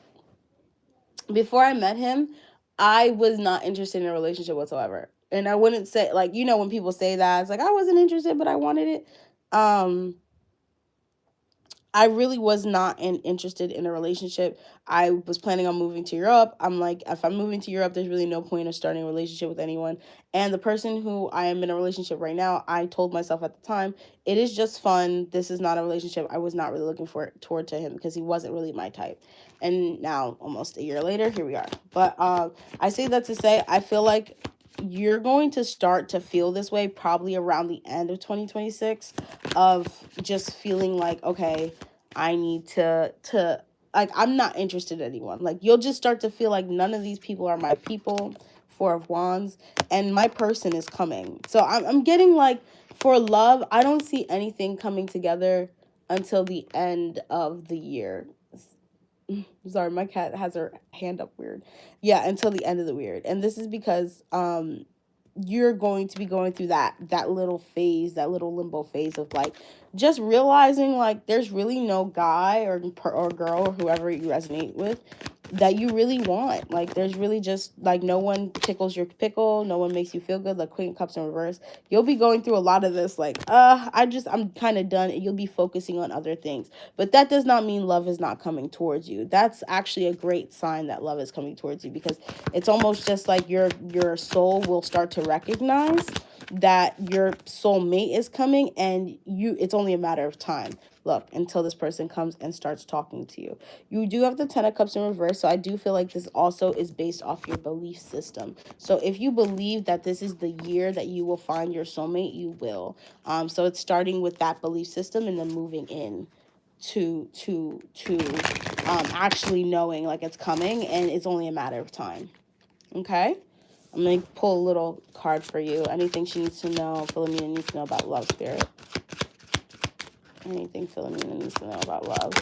before I met him, I was not interested in a relationship whatsoever. And I wouldn't say, like, when people say that, it's like, I wasn't interested, but I wanted it. Um, I really was not interested in a relationship. I was planning on moving to Europe. I'm like, if I'm moving to Europe, there's really no point of starting a relationship with anyone. And the person who I am in a relationship right now, I told myself at the time, it is just fun. This is not a relationship. I was not really looking toward to him because he wasn't really my type. And now, almost a year later, here we are. But I say that to say, I feel like you're going to start to feel this way probably around the end of 2026 of just feeling like, okay, I need to like, I'm not interested in anyone. Like, you'll just start to feel like none of these people are my people. Four of Wands, and my person is coming. So I'm getting like, for love, I don't see anything coming together until the end of the year. Sorry, my cat has her hand up weird. Yeah, until the end of the weird. And this is because you're going to be going through that little phase, that little limbo phase of like just realizing like there's really no guy or girl or whoever you resonate with that you really want. Like there's really just like no one tickles your pickle, no one makes you feel good. Like Queen of Cups in reverse, you'll be going through a lot of this like I'm kind of done, and you'll be focusing on other things. But that does not mean love is not coming towards you. That's actually a great sign that love is coming towards you, because it's almost just like your soul will start to recognize that your soulmate is coming, and it's only a matter of time. Look, until this person comes and starts talking to you. You do have the Ten of Cups in reverse, so I do feel like this also is based off your belief system. So if you believe that this is the year that you will find your soulmate, you will. So it's starting with that belief system and then moving in to actually knowing like it's coming and it's only a matter of time. Okay? I'm going to pull a little card for you. Anything she needs to know, Philomena needs to know about love, spirit. Anything Philomena needs to know about love.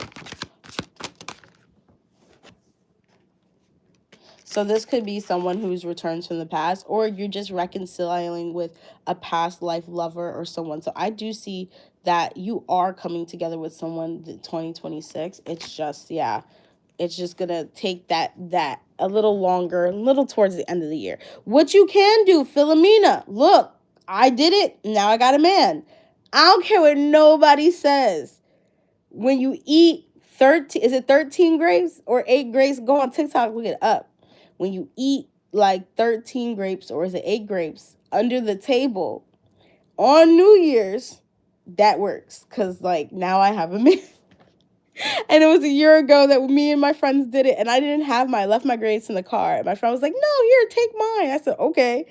So this could be someone who's returned from the past, or you're just reconciling with a past life lover or someone. So I do see that you are coming together with someone in 2026. It's just, yeah, it's just gonna take that a little longer, a little towards the end of the year. What you can do, Philomena, look, I did it. Now I got a man. I don't care what nobody says. When you eat 13, is it 13 grapes or 8 grapes? Go on TikTok, look it up. When you eat like 13 grapes, or is it 8 grapes under the table on New Year's, that works. Because like now I have a man. And it was a year ago that me and my friends did it, and I didn't have I left my grapes in the car. And my friend was like, no, here, take mine. I said, okay.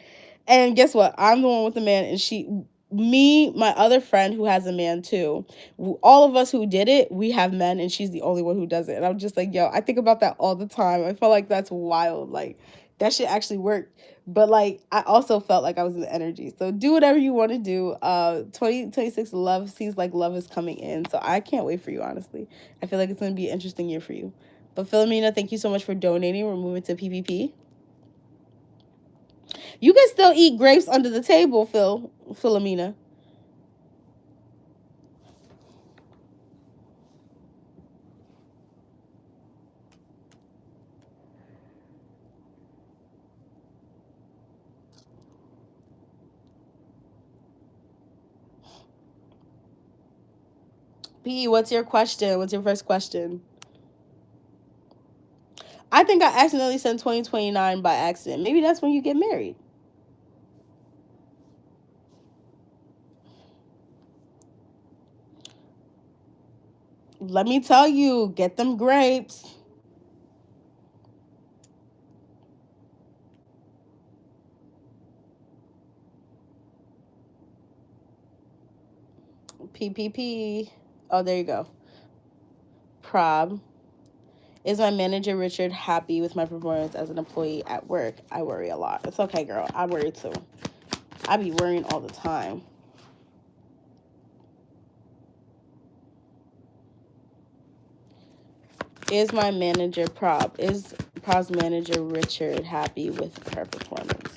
And guess what? I'm the one with the man, and my other friend who has a man too, all of us who did it, we have men, and she's the only one who does it. And I'm just like, yo, I think about that all the time. I feel like that's wild. Like, that shit actually worked. But like, I also felt like I was in the energy. So do whatever you want to do. 2026 love seems like love is coming in. So I can't wait for you, honestly. I feel like it's going to be an interesting year for you. But Philomena, thank you so much for donating. We're moving to PPP. You can still eat grapes under the table, Philomena. P, what's your question? What's your first question? I think I accidentally sent 2029 by accident. Maybe that's when you get married. Let me tell you, get them grapes. PPP. Oh, there you go. Prob. Is my manager Richard happy with my performance as an employee at work? I worry a lot. It's okay, girl. I worry too. I be worrying all the time. Is my manager Prob? Is Prob's manager Richard happy with her performance?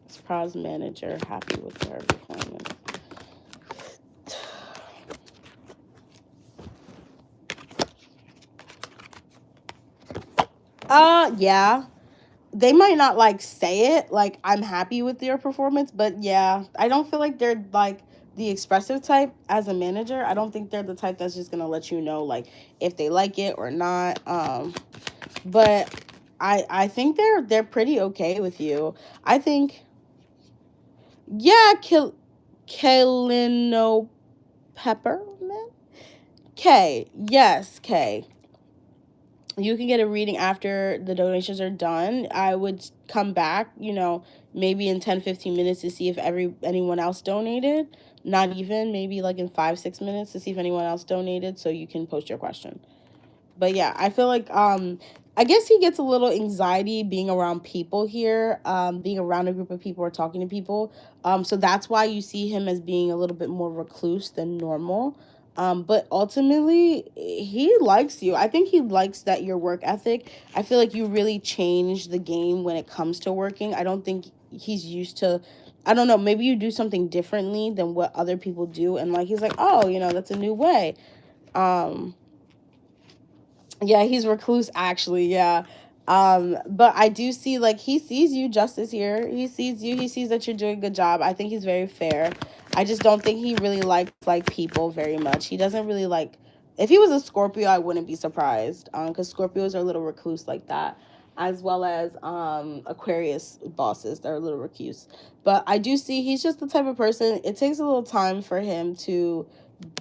Is Prob's manager happy with her performance? Yeah. They might not like say it like I'm happy with your performance, but yeah, I don't feel like they're like the expressive type as a manager. I don't think they're the type that's just gonna let you know like if they like it or not. But I think they're pretty okay with you. I think yeah, Kalino Pepperman? K. Yes, K. You can get a reading after the donations are done. I would come back, maybe in 10-15 minutes to see if anyone else donated. Not even, maybe like in 5-6 minutes to see if anyone else donated so you can post your question. But yeah, I feel like I guess he gets a little anxiety being around people here, being around a group of people or talking to people. So that's why you see him as being a little bit more recluse than normal. But ultimately, he likes you. I think he likes that your work ethic. I feel like you really changed the game when it comes to working. I don't think he's used to. I don't know. Maybe you do something differently than what other people do, and like he's like, oh, that's a new way. Um, yeah, he's recluse actually, yeah. But I do see like he sees you, Justice here. He sees you, he sees that you're doing a good job. I think he's very fair. I just don't think he really likes like people very much. He doesn't really like if he was a Scorpio, I wouldn't be surprised. Because Scorpios are a little recluse like that. As well as Aquarius bosses, they're a little recluse. But I do see he's just the type of person, it takes a little time for him to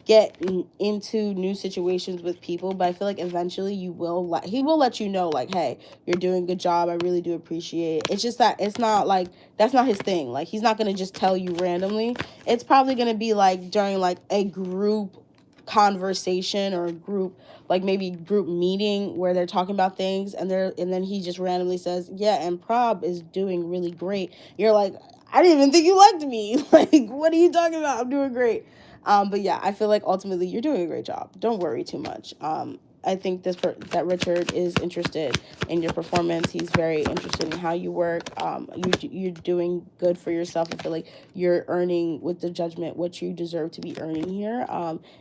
get into new situations with people, but I feel like eventually he will let you know like, hey, you're doing a good job, I really do appreciate it. It's just that it's not like that's not his thing. Like he's not going to just tell you randomly. It's probably going to be like during like a group conversation or a group like maybe group meeting where they're talking about things and then he just randomly says, yeah, and Prob is doing really great. You're like, I didn't even think you liked me. Like, what are you talking about? I'm doing great. But yeah, I feel like ultimately you're doing a great job. Don't worry too much. I think that Richard is interested in your performance. He's very interested in how you work. You're doing good for yourself. I feel like you're earning with the Judgment what you deserve to be earning here.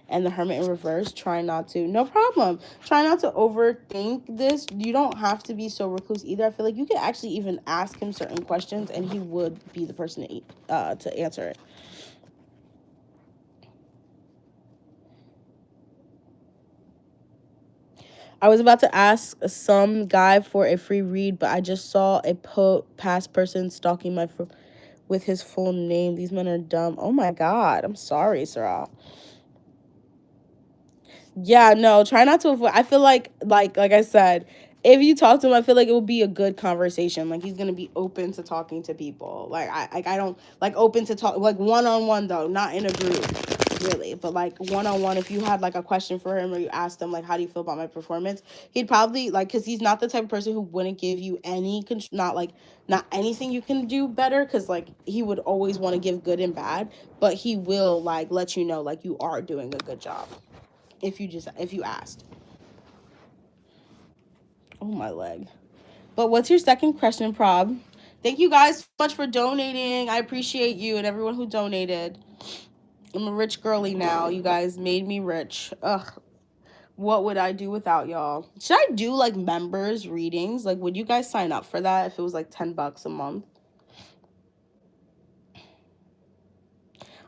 And the Hermit in reverse, try not to. No problem. Try not to overthink this. You don't have to be so recluse either. I feel like you could actually even ask him certain questions, and he would be the person to answer it. I was about to ask some guy for a free read, but I just saw a past person stalking with his full name. These men are dumb. Oh my god. I'm sorry, Sarah. Yeah, no, try not to avoid. I feel like I said, if you talk to him, I feel like it will be a good conversation. Like he's gonna be open to talking to people. Like I don't like open to talk like one-on-one though, not in a group, really. But like one-on-one, if you had like a question for him or you asked him like how do you feel about my performance, he'd probably like because he's not the type of person who wouldn't give you not anything you can do better because like he would always want to give good and bad, but he will like let you know like you are doing a good job if you asked. Oh my leg. But what's your second question, Prob? Thank you guys so much for donating. I appreciate you and everyone who donated. I'm a rich girly now. You guys made me rich. Ugh. What would I do without y'all? Should I do like members readings? Like would you guys sign up for that if it was like $10 a month?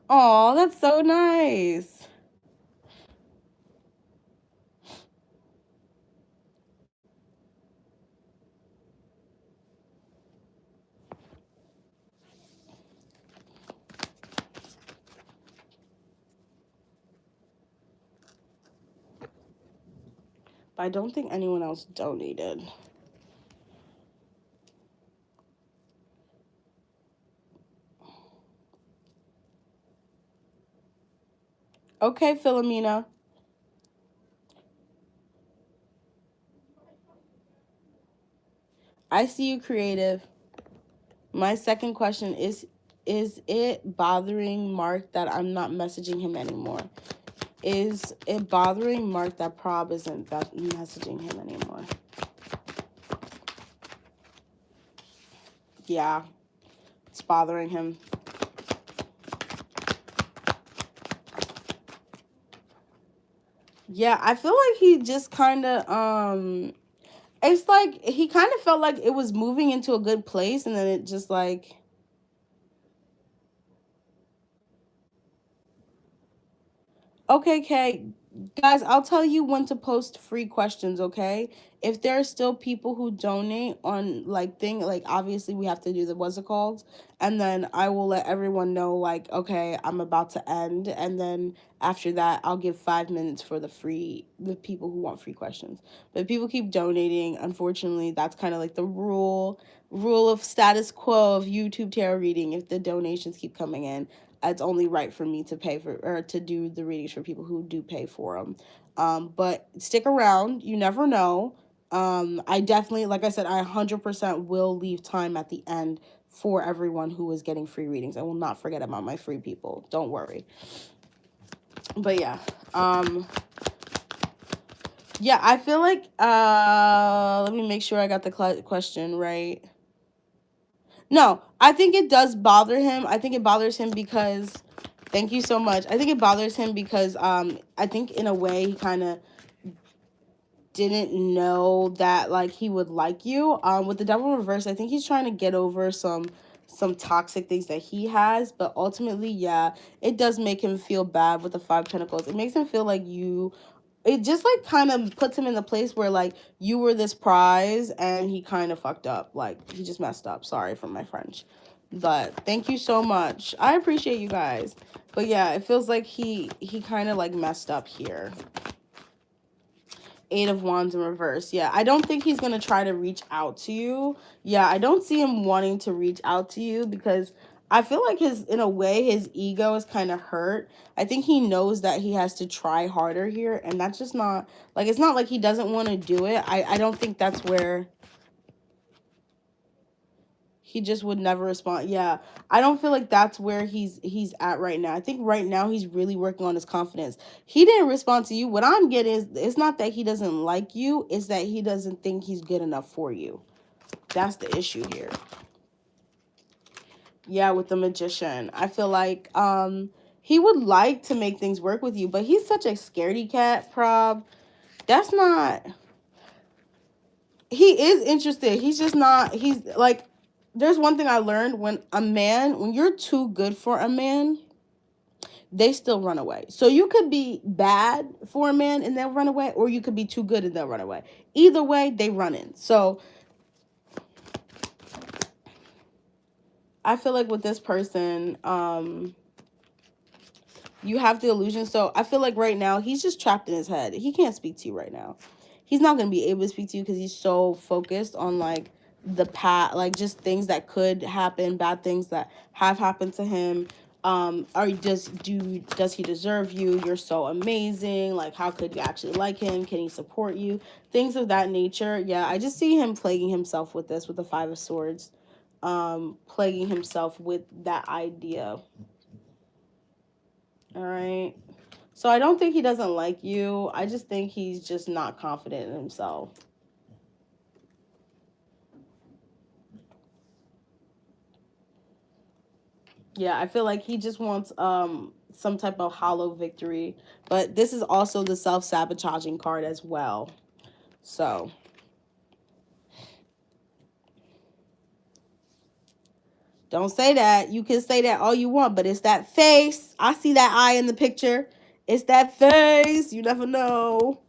Oh, that's so nice. But I don't think anyone else donated. Okay, Philomena. I see you, creative. My second question is it bothering Mark that I'm not messaging him anymore? Is it bothering Mark that Prob isn't messaging him anymore? Yeah, it's bothering him. Yeah, I feel like he just kind of it's like he kind of felt like it was moving into a good place, and then it just like, okay, guys, I'll tell you when to post free questions, okay? If there are still people who donate on like thing, like obviously we have to do the what's it called, and then I will let everyone know like, okay, I'm about to end, and then after that I'll give 5 minutes for the people who want free questions. But if people keep donating, unfortunately, that's kind of like the rule of status quo of YouTube tarot reading. If the donations keep coming in, it's only right for me to pay for or to do the readings for people who do pay for them. But stick around, you never know. I definitely, like I said, I 100% will leave time at the end for everyone who is getting free readings. I will not forget about my free people. Don't worry. But yeah, yeah, I feel like let me make sure I got the question right. No, I think it does bother him. I think it bothers him because, thank you so much. I think it bothers him because I think in a way he kind of didn't know that like he would like you. With the devil reverse, I think he's trying to get over some toxic things that he has, but ultimately, yeah, it does make him feel bad with the 5 pentacles. It makes him feel like it just like kind of puts him in the place where like you were this prize and he kind of fucked up. Like he just messed up. Sorry for my French. But thank you so much. I appreciate you guys. But yeah, it feels like he kind of like messed up here. 8 of Wands in reverse. Yeah, I don't think he's going to try to reach out to you. Yeah, I don't see him wanting to reach out to you because I feel like in a way, his ego is kind of hurt. I think he knows that he has to try harder here. And that's just not, like, it's not like he doesn't want to do it. I don't think that's where he just would never respond. Yeah, I don't feel like that's where he's at right now. I think right now he's really working on his confidence. He didn't respond to you. What I'm getting is it's not that he doesn't like you, it's that he doesn't think he's good enough for you. That's the issue here. Yeah, with the Magician. I feel like he would like to make things work with you, but he's such a scaredy cat, Prob. That's not, he is interested. He's just not, he's like, there's one thing I learned: when you're too good for a man, they still run away. So you could be bad for a man and they'll run away, or you could be too good and they'll run away. Either way, they run in. So I feel like with this person, you have the illusion. So I feel like right now he's just trapped in his head. He can't speak to you right now. He's not going to be able to speak to you because he's so focused on like the past, like just things that could happen, bad things that have happened to him. Or does he deserve you? You're so amazing. Like, how could you actually like him? Can he support you? Things of that nature. Yeah, I just see him plaguing himself with this, with the 5 of Swords, plaguing himself with that idea. All right. So I don't think he doesn't like you. I just think he's just not confident in himself. Yeah, I feel like he just wants some type of hollow victory. But this is also the self-sabotaging card as well. So don't say that. You can say that all you want, but it's that face. I see that eye in the picture. It's that face. You never know.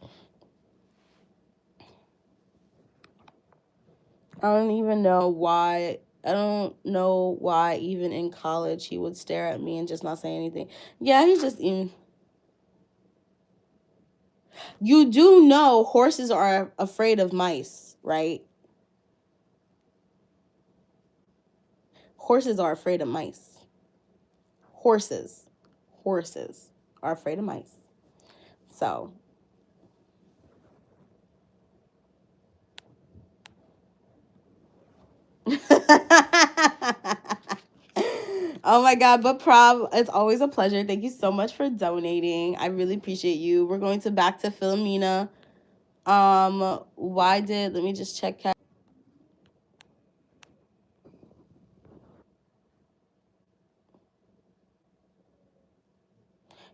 I don't even know why. I don't know why even in college he would stare at me and just not say anything. Yeah, he's just in. You do know horses are afraid of mice, right? Horses are afraid of mice. Horses. Horses are afraid of mice. So, oh my God, but Prob, it's always a pleasure. Thank you so much for donating. I really appreciate you. We're going to back to Philomena. Why did, let me just check.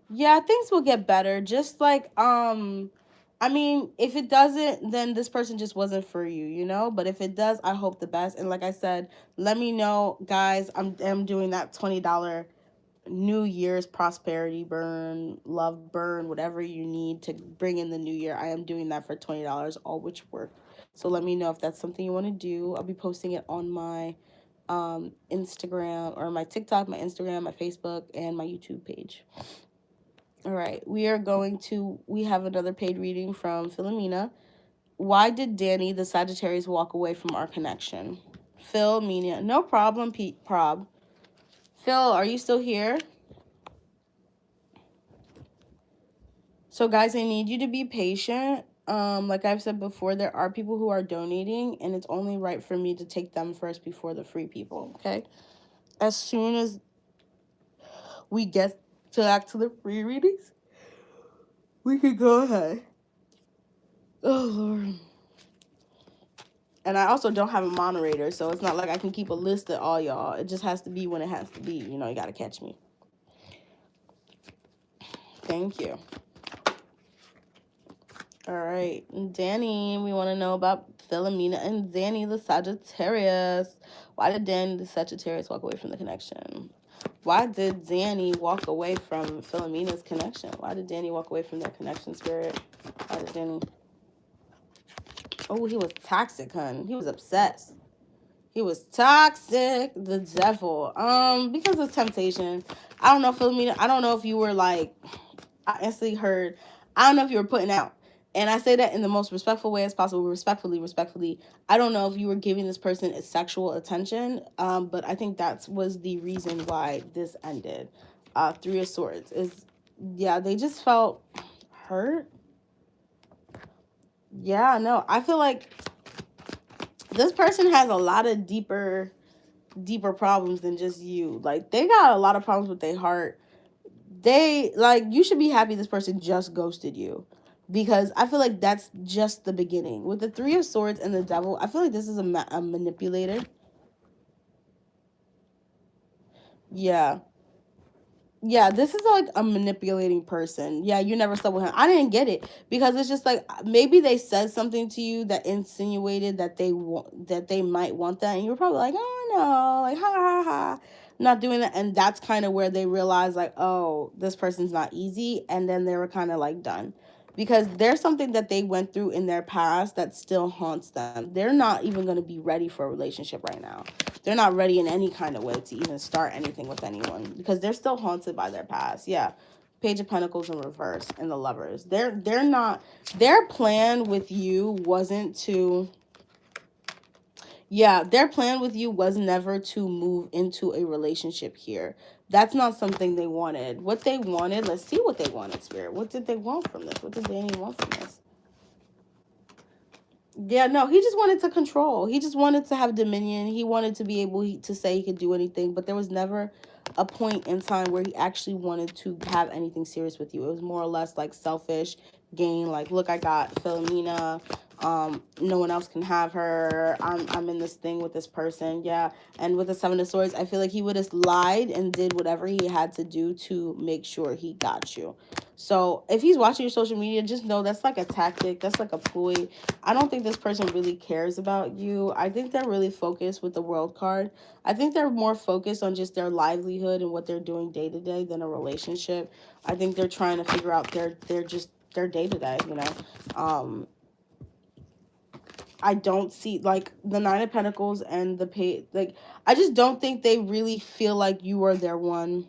Yeah, things will get better. Just like, I mean, if it doesn't, then this person just wasn't for you, you know? But if it does, I hope the best. And like I said, let me know, guys. I'm doing that $20 New Year's prosperity burn, love burn, whatever you need to bring in the new year. I am doing that for $20, all which work. So let me know if that's something you want to do. I'll be posting it on my Instagram, or my TikTok, my Instagram, my Facebook, and my YouTube page. All right, we have another paid reading from Philomena. Why did Danny, the Sagittarius, walk away from our connection? Philomena, no problem, Pete Prob. Phil, are you still here? So guys, I need you to be patient. Like I've said before, there are people who are donating, and it's only right for me to take them first before the free people, okay? As soon as we get back to the free readings, we can go ahead. Oh, Lord. And I also don't have a moderator, so it's not like I can keep a list of all y'all. It just has to be when it has to be. You know, you got to catch me. Thank you. All right. Danny, we want to know about Philomena and Danny, the Sagittarius. Why did Danny, the Sagittarius, walk away from the connection? Why did Danny walk away from Philomena's connection? Why did Danny walk away from their connection, Spirit? Why did Danny... Oh, he was toxic, hun. He was obsessed. He was toxic, the devil. Because of temptation. I don't know, Philomena. I don't know if you were like... I instantly heard... I don't know if you were putting out. And I say that in the most respectful way as possible. Respectfully. I don't know if you were giving this person a sexual attention. But I think that was the reason why this ended. Three of Swords. Yeah, they just felt hurt. Yeah, no. I feel like this person has a lot of deeper problems than just you. Like, they got a lot of problems with their heart. They, like, you should be happy this person just ghosted you, because I feel like that's just the beginning. With the Three of Swords and the Devil, I feel like this is a manipulator. Yeah. Yeah, this is like a manipulating person. Yeah, you never slept with him. I didn't get it, because it's just like maybe they said something to you that insinuated that they might want that, and you were probably like, oh no, like ha ha ha, not doing that, and that's kind of where they realized like, oh, this person's not easy, and then they were kind of like done, because there's something that they went through in their past that still haunts them. They're not even going to be ready for a relationship right now. They're not ready in any kind of way to even start anything with anyone, because they're still haunted by their past. Yeah. Page of Pentacles in reverse, and the Lovers. They're not, their plan with you wasn't to, yeah, their plan with you was never to move into a relationship here. That's not something they wanted. What they wanted, let's see what they wanted, Spirit. What did they want from this? What did Danny want from this? Yeah, no, he just wanted to control. He just wanted to have dominion. He wanted to be able to say he could do anything, but there was never a point in time where he actually wanted to have anything serious with you. It was more or less like selfish gain. Like, look, I got Philomena. No one else can have her. I'm in this thing with this person. Yeah. And with the Seven of Swords, I feel like he would have lied and did whatever he had to do to make sure he got you. So if he's watching your social media, just know that's like a tactic. That's like a ploy. I don't think this person really cares about you. I think they're really focused with the World card. I think they're more focused on just their livelihood and what they're doing day to day than a relationship. I think they're trying to figure out their day to day, you know. I don't see, like, the Nine of Pentacles and the Page. Like, I just don't think they really feel like you are their one.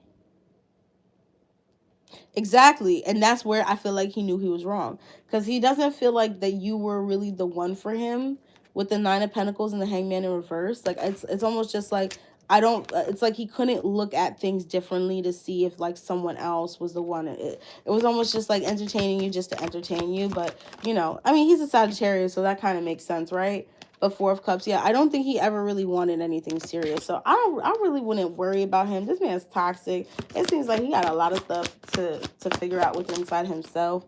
Exactly. And that's where I feel like he knew he was wrong. Because he doesn't feel like that you were really the one for him with the Nine of Pentacles and the Hangman in reverse. Like it's almost just like I don't it's like he couldn't look at things differently to see if like someone else was the one. It was almost just like entertaining you just to entertain you. But you know, I mean he's a Sagittarius, so that kind of makes sense, right? But Four of Cups, yeah, I don't think he ever really wanted anything serious. So I really wouldn't worry about him. This man's toxic. It seems like he got a lot of stuff to figure out within inside himself.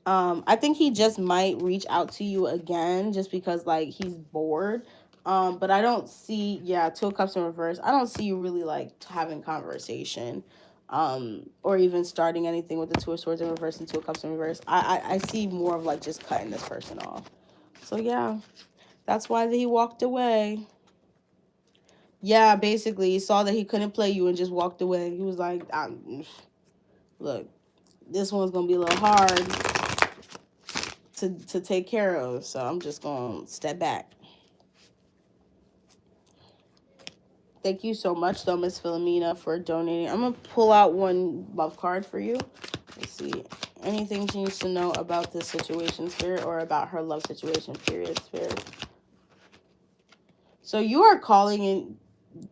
I think he just might reach out to you again just because like he's bored. But I don't see, yeah, Two of Cups in reverse. I don't see you really like having conversation, or even starting anything with the Two of Swords in reverse and Two of Cups in reverse. I see more of like just cutting this person off. So yeah, that's why he walked away. Yeah, basically, he saw that he couldn't play you and just walked away. He was like, look, this one's going to be a little hard to take care of, so I'm just going to step back. Thank you so much, though, Miss Philomena, for donating. I'm going to pull out one love card for you. Let's see. Anything she needs to know about this situation, Spirit, or about her love situation, period, Spirit. So you are calling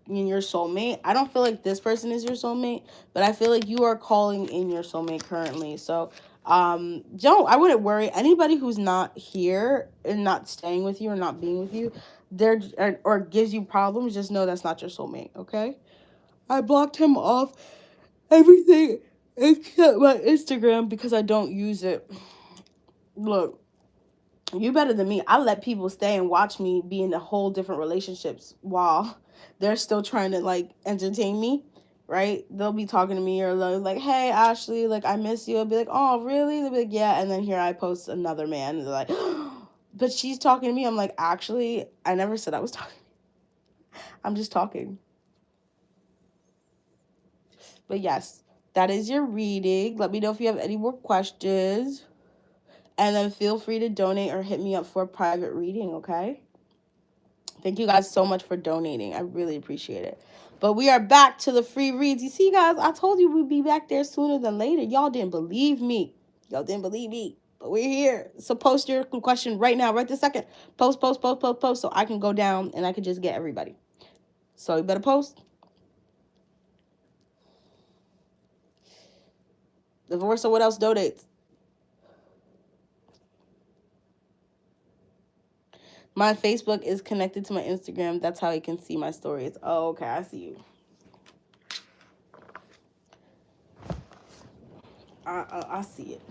in your soulmate. I don't feel like this person is your soulmate, but I feel like you are calling in your soulmate currently. So I wouldn't worry. Anybody who's not here and not staying with you or not being with you, or gives you problems, just know that's not your soulmate, okay? I blocked him off everything except my Instagram because I don't use it. Look, you better than me. I let people stay and watch me be in a whole different relationships while they're still trying to like entertain me, right? They'll be talking to me or like, hey, Ashley, like I miss you. I'll be like, oh, really? They'll be like, yeah. And then here I post another man and they're like, but she's talking to me. I'm like, actually, I never said I was talking. I'm just talking. But yes, that is your reading. Let me know if you have any more questions. And then feel free to donate or hit me up for a private reading, okay? Thank you guys so much for donating. I really appreciate it. But we are back to the free reads. You see, guys, I told you we'd be back there sooner than later. Y'all didn't believe me. Y'all didn't believe me. But we're here. So post your question right now, right this second. Post, so I can go down and I can just get everybody. So you better post. Divorce or what else donates? My Facebook is connected to my Instagram. That's how you can see my stories. Oh, okay. I see you. I see it.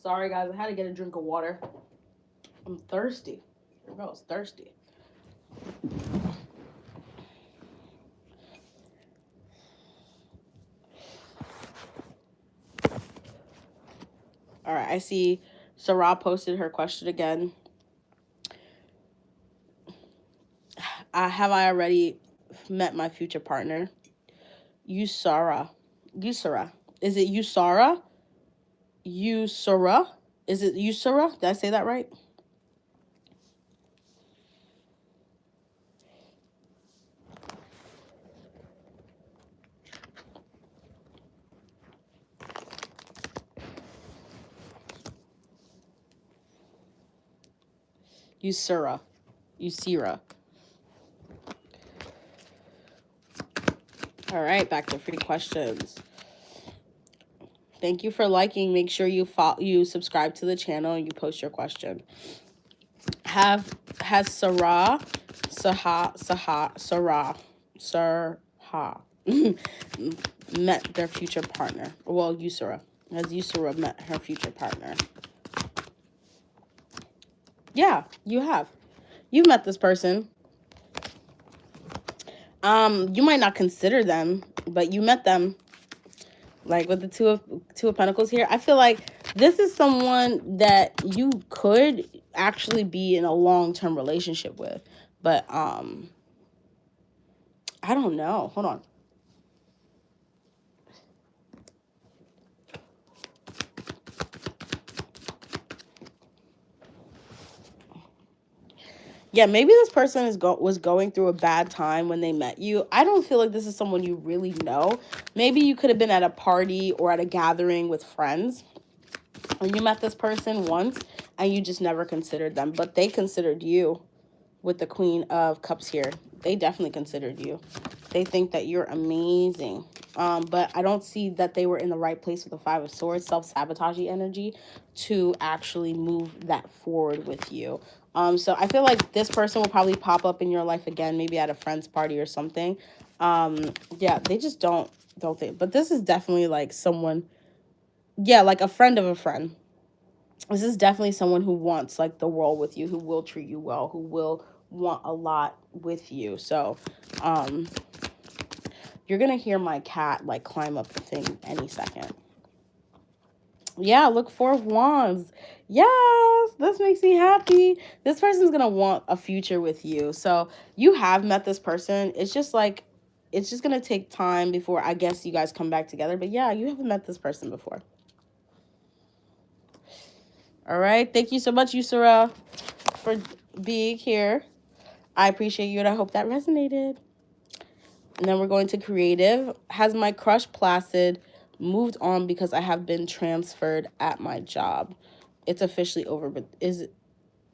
Sorry, guys. I had to get a drink of water. I'm thirsty. I was thirsty. All right, I see Sarah posted her question again. Have I already met my future partner? Usara. Is it Usara? Usara? Is it Usara? Did I say that right? Usira. All right, back to free questions. Thank you for liking. Make sure you subscribe to the channel and you post your question. Has Sarah met their future partner? Well, Usura. Has Usura met her future partner? Yeah, you have. You've met this person. You might not consider them, but you met them. Like with the two of Pentacles here, I feel like this is someone that you could actually be in a long-term relationship with, but I don't know. Hold on. Yeah, maybe this person was going through a bad time when they met you. I don't feel like this is someone you really know. Maybe you could have been at a party or at a gathering with friends and you met this person once and you just never considered them, but they considered you with the Queen of Cups here. They definitely considered you. They think that you're amazing. But I don't see that they were in the right place with the Five of Swords, self-sabotaging energy, to actually move that forward with you. So I feel like this person will probably pop up in your life again, maybe at a friend's party or something. Yeah, they just don't think. But this is definitely like someone, yeah, like a friend of a friend. This is definitely someone who wants like the world with you, who will treat you well, who will want a lot with you. So you're gonna hear my cat like climb up the thing any second. Yeah, look, Four of Wands. Yes, this makes me happy. This person's gonna want a future with you. So you have met this person. It's just like, it's just gonna take time before I guess you guys come back together. But yeah, you haven't met this person before. All right. Thank you so much, Yusura, for being here. I appreciate you and I hope that resonated. And then we're going to creative. Has my crush Placid moved on because I have been transferred at my job? It's officially over, but is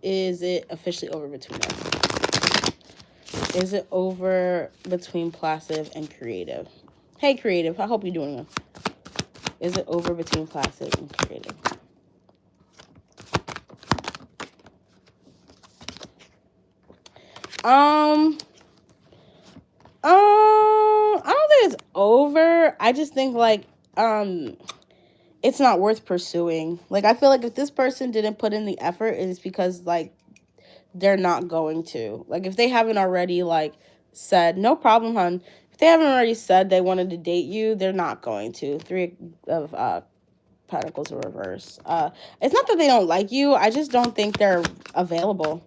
it officially over between us? Is it over between Placid and creative? Hey, creative, I hope you're doing well. Is it over between Placid and creative? I don't think it's over. I just think like it's not worth pursuing. Like I feel like if this person didn't put in the effort, it's because like they're not going to. Like if they haven't already like said, no problem, hun. If they haven't already said they wanted to date you, they're not going to. Three of Pentacles in reverse. It's not that they don't like you. I just don't think they're available.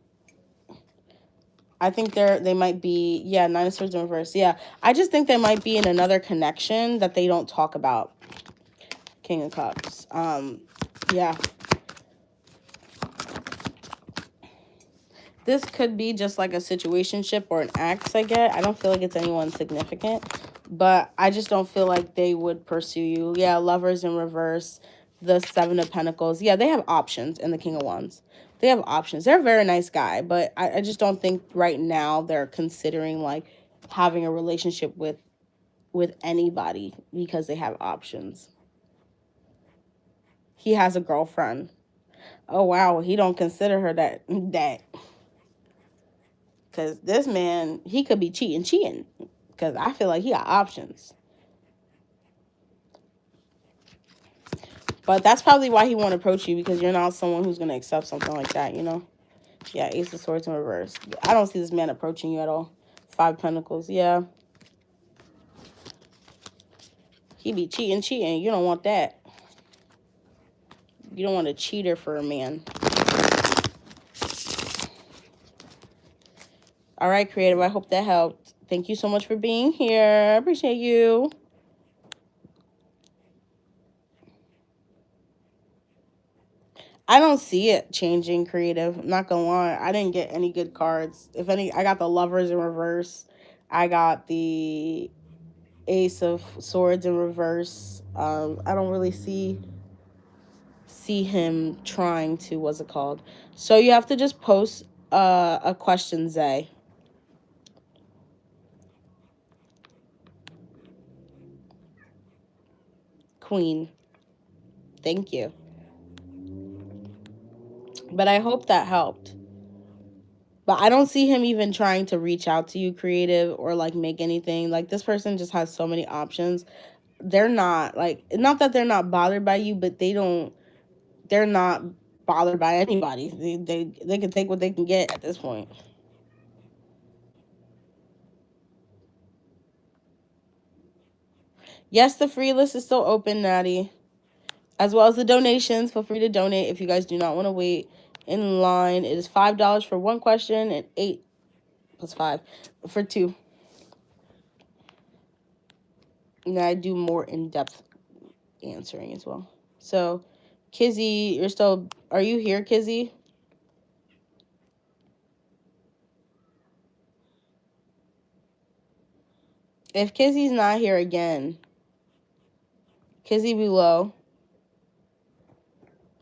I think they might be, yeah, Nine of Swords in reverse. Yeah, I just think they might be in another connection that they don't talk about. King of Cups. Yeah. This could be just like a situationship or an ex I get. I don't feel like it's anyone significant, but I just don't feel like they would pursue you. Yeah, Lovers in reverse. The Seven of Pentacles. Yeah, they have options. And the King of Wands. They have options. They're a very nice guy, but I just don't think right now they're considering like having a relationship with anybody because they have options. He has a girlfriend. Oh wow, he don't consider her that. Because this man, he could be cheating. Because I feel like he got options. But that's probably why he won't approach you, because you're not someone who's going to accept something like that, you know? Yeah, Ace of Swords in reverse. I don't see this man approaching you at all. Five Pentacles, yeah. He be cheating. You don't want that. You don't want a cheater for a man. All right, creative. I hope that helped. Thank you so much for being here. I appreciate you. I don't see it changing, creative. I'm not gonna lie. I didn't get any good cards. If any, I got the Lovers in reverse. I got the Ace of Swords in reverse. I don't really see him trying to, what's it called? So you have to just post a question, Zay. Queen. Thank you. But I hope that helped. But I don't see him even trying to reach out to you, creative, or like make anything. Like this person just has so many options. They're not like, not that they're not bothered by you, but they're not bothered by anybody. They can take what they can get at this point. Yes, the free list is still open, Natty. As well as the donations. Feel free to donate if you guys do not want to wait in line. It is $5 for one question and 8 plus 5 for 2. And I do more in-depth answering as well. So, Kizzy, are you here, Kizzy? If Kizzy's not here again, Kizzy below,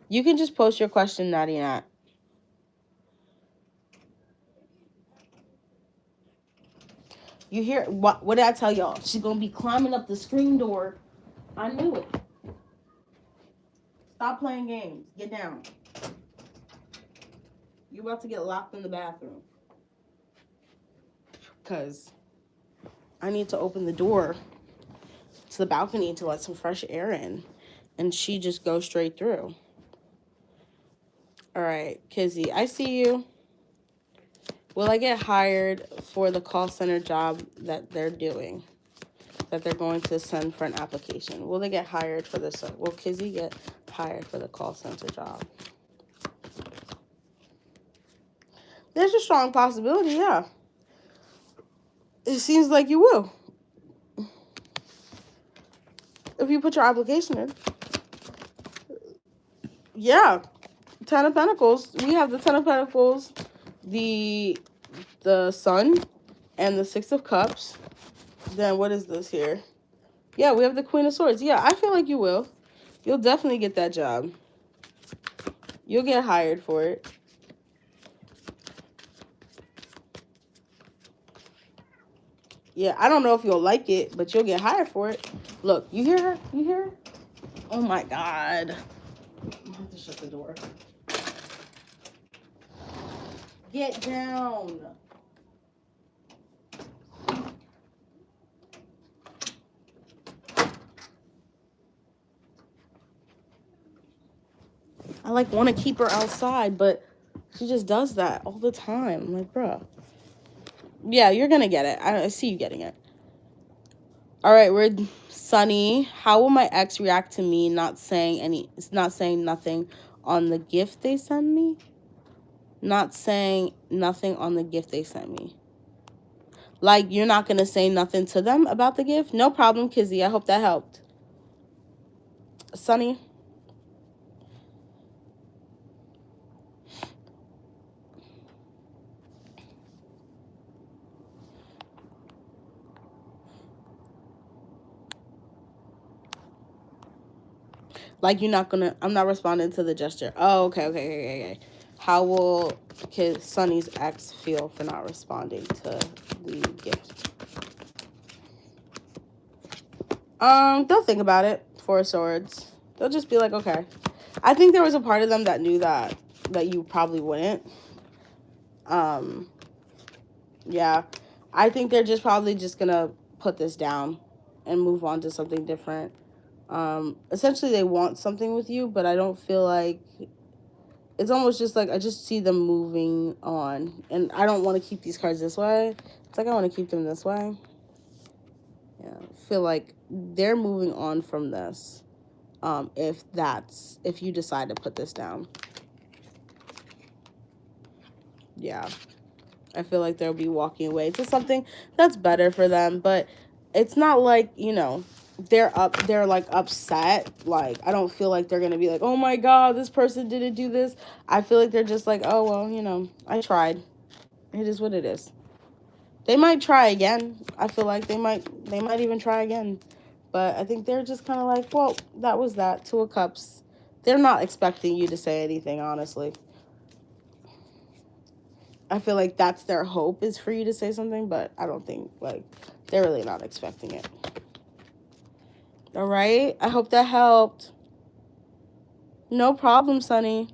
you can just post your question, Natty Nat. You hear what did I tell y'all? She's gonna be climbing up the screen door. I knew it. Stop playing games. Get down. You about to get locked in the bathroom. Cause I need to open the door to the balcony to let some fresh air in. And she just goes straight through. Alright, Kizzy, I see you. Will I get hired for the call center job that they're doing? That they're going to send for an application? Will they get hired for this? Will Kizzy get hired for the call center job? There's a strong possibility, yeah. It seems like you will. If you put your application in. Yeah. 10 of Pentacles. We have the 10 of Pentacles, the Sun, and the 6 of Cups. Then what is this here? Yeah, we have the Queen of Swords. Yeah, I feel like you will. You'll definitely get that job. You'll get hired for it. Yeah, I don't know if you'll like it, but you'll get hired for it. Look, you hear her? You hear her? Oh my God. I have to shut the door. Get down. I like want to keep her outside, but she just does that all the time. I'm like, bruh. Yeah, you're gonna get it. I see you getting it. All right, we're Sunny. How will my ex react to me not saying nothing on the gift they send me? Not saying nothing on the gift they sent me. Like, you're not gonna say nothing to them about the gift? No problem, Kizzy. I hope that helped. Sunny. Like, you're not gonna... I'm not responding to the gesture. Oh, okay. How will Sunny's ex feel for not responding to the gift? They'll think about it. 4 of Swords. They'll just be like, okay. I think there was a part of them that knew that you probably wouldn't. Yeah. I think they're just probably just gonna put this down and move on to something different. Essentially they want something with you, but I don't feel like... It's almost just like I just see them moving on. And I don't want to keep these cards this way. It's like I want to keep them this way. Yeah, I feel like they're moving on from this. If you decide to put this down. Yeah. I feel like they'll be walking away to something that's better for them. But it's not like, you know, they're like upset. Like, I don't feel like they're gonna be like, oh my God, this person didn't do this. I feel like they're just like, oh well, you know, I tried. It is what it is. They might try again. I feel like they might even try again. But I think they're just kind of like, well, that was that. 2 of Cups. They're not expecting you to say anything, honestly. I feel like that's their hope, is for you to say something, but I don't think, like, they're really not expecting it. All right? I hope that helped. No problem, Sunny.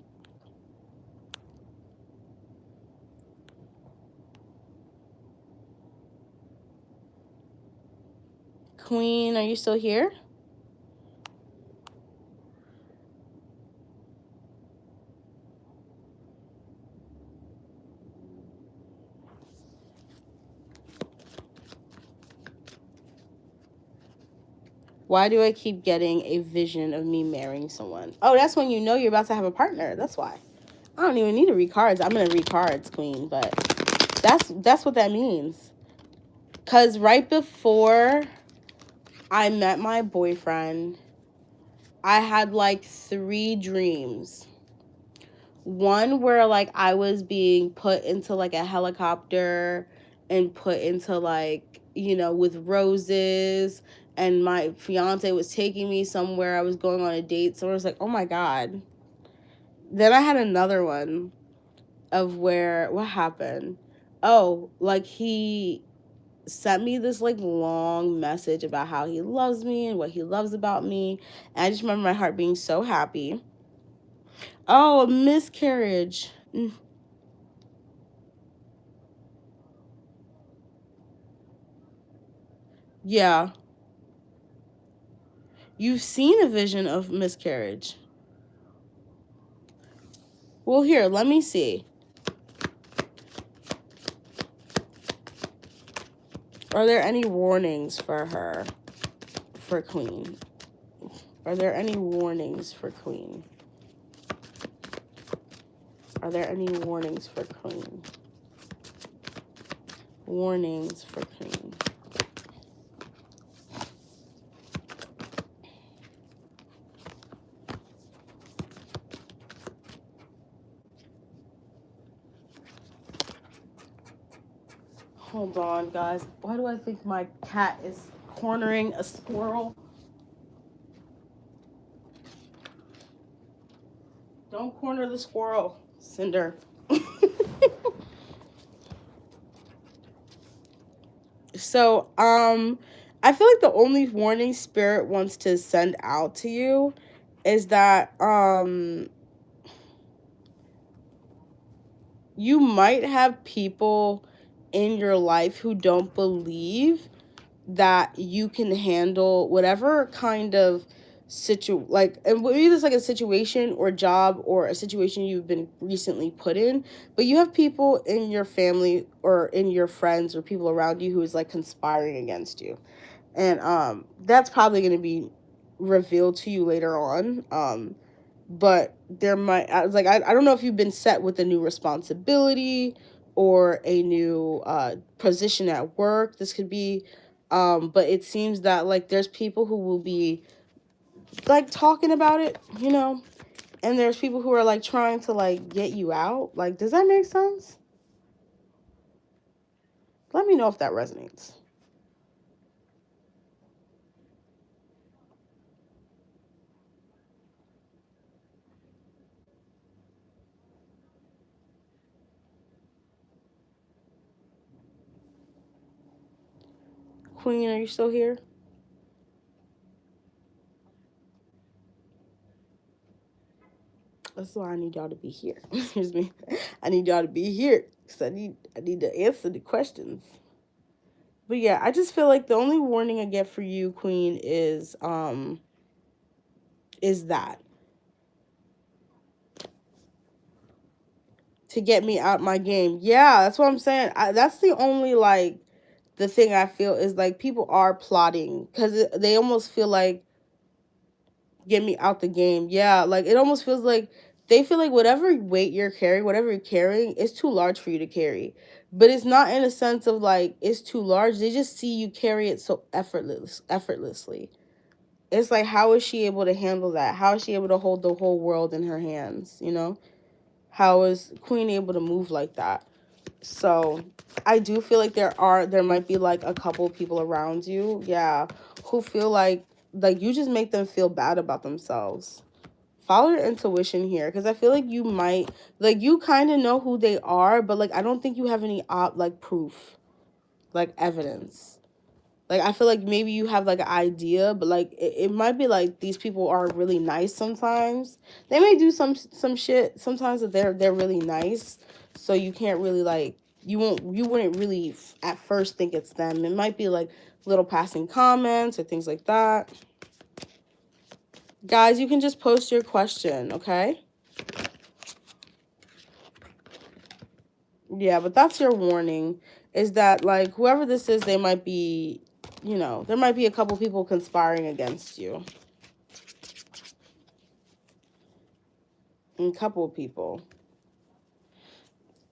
Queen, are you still here? Why do I keep getting a vision of me marrying someone? Oh, that's when you know you're about to have a partner. That's why. I don't even need to read cards. I'm going to read cards, Queen, but that's what that means. Because right before I met my boyfriend, I had like 3 dreams. One where like I was being put into like a helicopter and put into like, with roses, and my fiance was taking me somewhere. I was going on a date. So I was like, oh my God. Then I had another one of where, what happened? Oh, like he sent me this like long message about how he loves me and what he loves about me. And I just remember my heart being so happy. Oh, a miscarriage. Yeah. You've seen a vision of miscarriage. Well, here, let me see. Are there any warnings for her, for Queen? Are there any warnings for Queen? Are there any warnings for Queen? Warnings for Queen. Hold on, guys. Why do I think my cat is cornering a squirrel? Don't corner the squirrel, Cinder. So, I feel like the only warning Spirit wants to send out to you is that, you might have people in your life who don't believe that you can handle whatever kind of like, and maybe it's like a situation or job or a situation you've been recently put in, but you have people in your family or in your friends or people around you who is like conspiring against you. And that's probably going to be revealed to you later on. But there might, I was like, I don't know if you've been set with a new responsibility or a new position at work. This could be, but it seems that like there's people who will be like talking about it, and there's people who are like trying to like get you out. Like, does that make sense? Let me know if that resonates. Queen, are you still here? That's why I need y'all to be here. Excuse me. I need y'all to be here because I need to answer the questions. But yeah, I just feel like the only warning I get for you, Queen, is that to get me out my game. Yeah, that's what I'm saying. That's the only like the thing I feel is like people are plotting because they almost feel like get me out the game. Yeah, like it almost feels like they feel like whatever weight you're carrying, whatever you're carrying, is too large for you to carry. But it's not in a sense of like it's too large. They just see you carry it so effortlessly. It's like, how is she able to handle that? How is she able to hold the whole world in her hands? How is Queen able to move like that? So I do feel like there might be like a couple people around you, yeah, who feel like you just make them feel bad about themselves. Follow your intuition here, because I feel like you might, like, you kind of know who they are, but like I don't think you have any like proof, like evidence. Like, I feel like maybe you have like an idea, but like it might be like these people are really nice sometimes. They may do some shit sometimes that they're really nice, so you can't really like you wouldn't really at first think it's them. It might be like little passing comments or things like that. Guys, you can just post your question, okay? Yeah, but that's your warning, is that like whoever this is, they might be, there might be a couple people conspiring against you. A couple of people.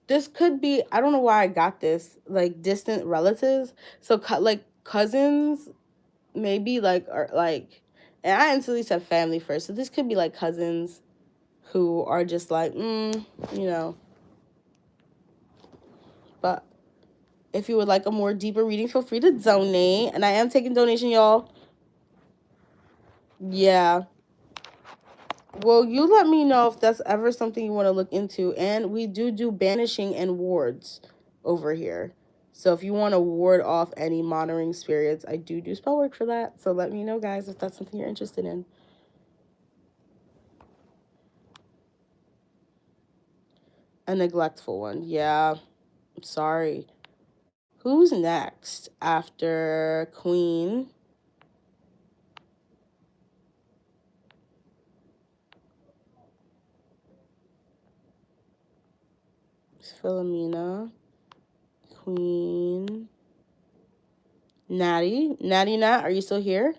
This could be, I don't know why I got this, like distant relatives. So like cousins, maybe like, or like, and I instantly said family first. So this could be like cousins who are just like, you know, but If you would like a more deeper reading, feel free to donate. And I am taking donation, y'all. Yeah. Well, you let me know if that's ever something you want to look into. And we do banishing and wards over here. So if you want to ward off any monitoring spirits, I do spell work for that. So let me know, guys, if that's something you're interested in. A neglectful one. Yeah. I'm sorry. Who's next after Queen? Philomena. Queen. Natty. Natty Nat, are you still here?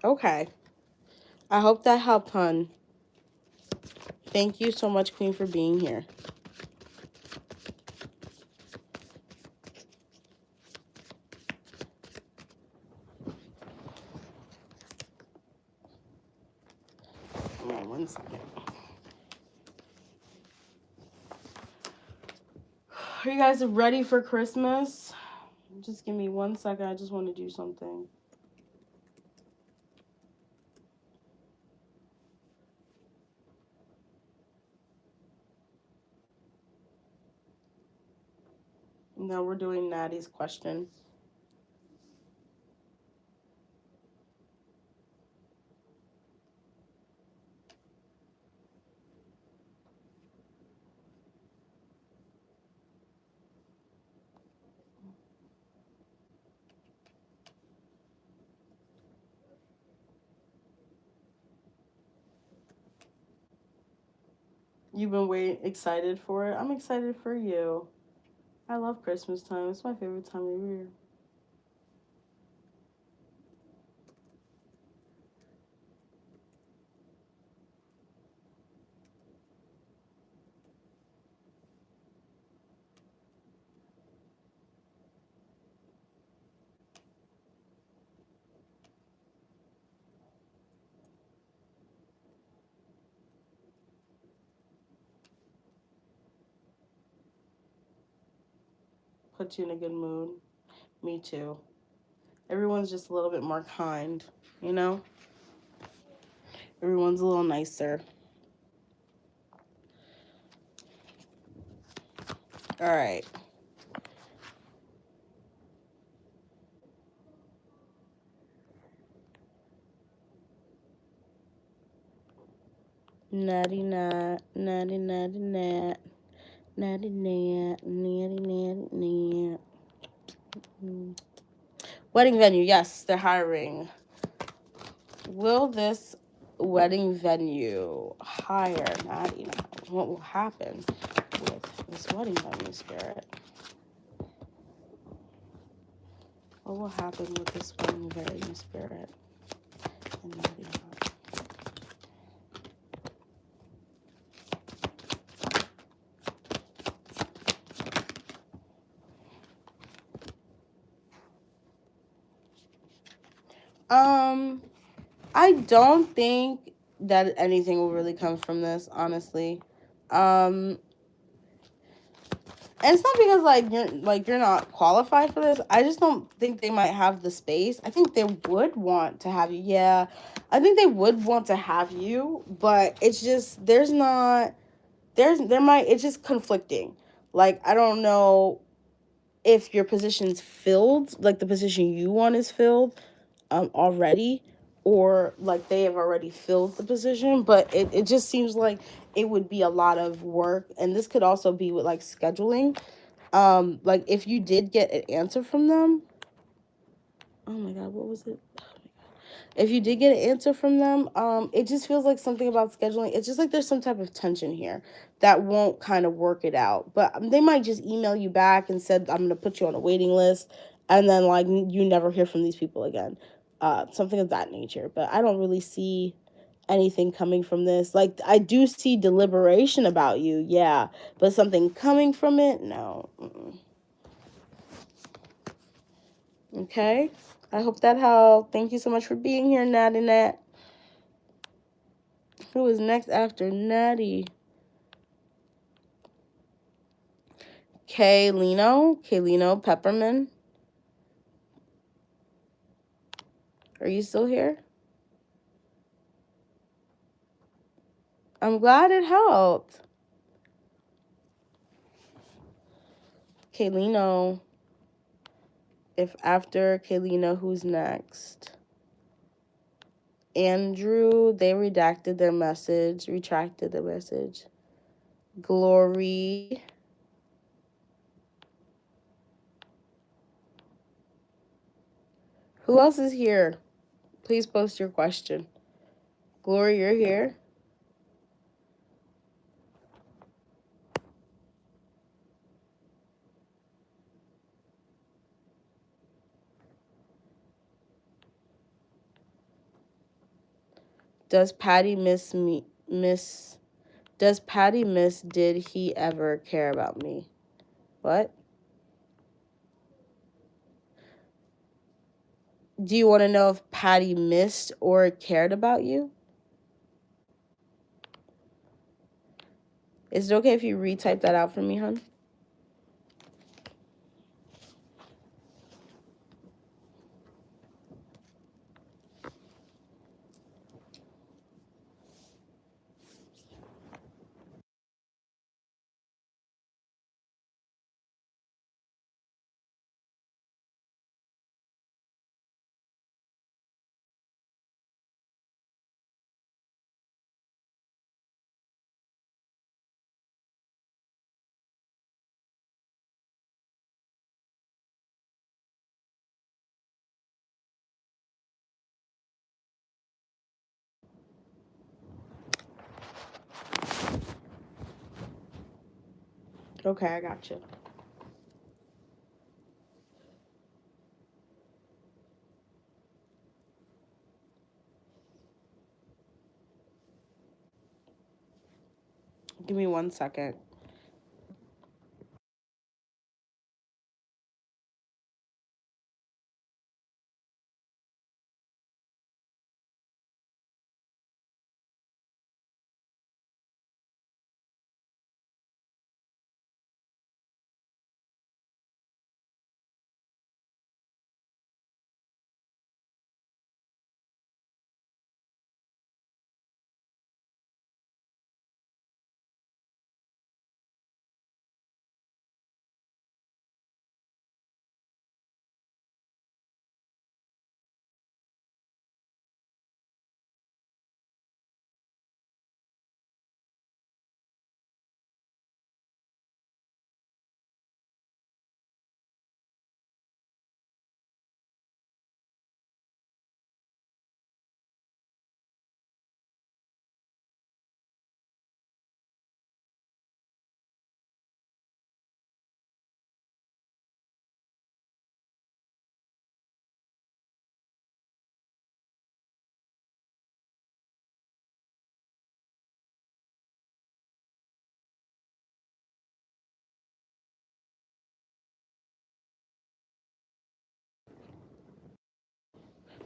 Okay. I hope that helped, hun. Thank you so much, Queen, for being here. Oh, 1 second. Are you guys ready for Christmas? Just give me 1 second. I just want to do something. Now we're doing Natty's question. You've been excited for it? I'm excited for you. I love Christmas time. It's my favorite time of year. Put you in a good mood. Me too. Everyone's just a little bit more kind, you know? Everyone's a little nicer. All right. Natty nat, natty natty nat, natty nat, natty natty nat. Wedding venue, yes, they're hiring. Will this wedding venue hire Natty now? What will happen with this wedding venue, Spirit? What will happen with this wedding venue, Spirit? And Natty now? I don't think that anything will really come from this, honestly. And it's not because you're not qualified for this. I just don't think they might have the space. I think they would want to have you. Yeah. I think they would want to have you, but it's just it's just conflicting. Like, I don't know if your position's filled, like the position you want is filled already, or like they have already filled the position, but it just seems like it would be a lot of work. And this could also be with like scheduling. Like if you did get an answer from them, oh my god, what was it? If you did get an answer from them, it just feels like something about scheduling. It's just like there's some type of tension here that won't kind of work it out. But they might just email you back and said, I'm going to put you on a waiting list. And then like you never hear from these people again. Something of that nature. But I don't really see anything coming from this. Like I do see deliberation about you. Yeah. But something coming from it? No. Mm-mm. Okay. I hope that helped. Thank you so much for being here, Natty Nat. Who is next after Natty? Kaylino Pepperman. Are you still here? I'm glad it helped. Kaylino. If after Kaylino, who's next? Andrew, they redacted their message, retracted the message. Glory. Who else is here? Please post your question. Glory, you're here? Does Patty miss me? Does Patty miss? Did he ever care about me? What? Do you want to know if Patty missed or cared about you? Is it okay if you retype that out for me, hon? Okay, I got you. Give me 1 second.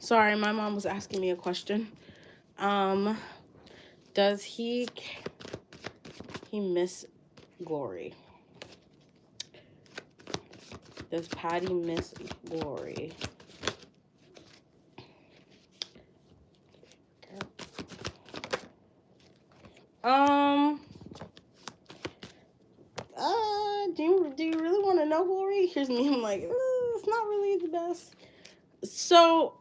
Sorry, my mom was asking me a question. Does he miss Glory? Does Patty miss Glory? Do you really want to know, Glory? Here's me. I'm like, it's not really the best. So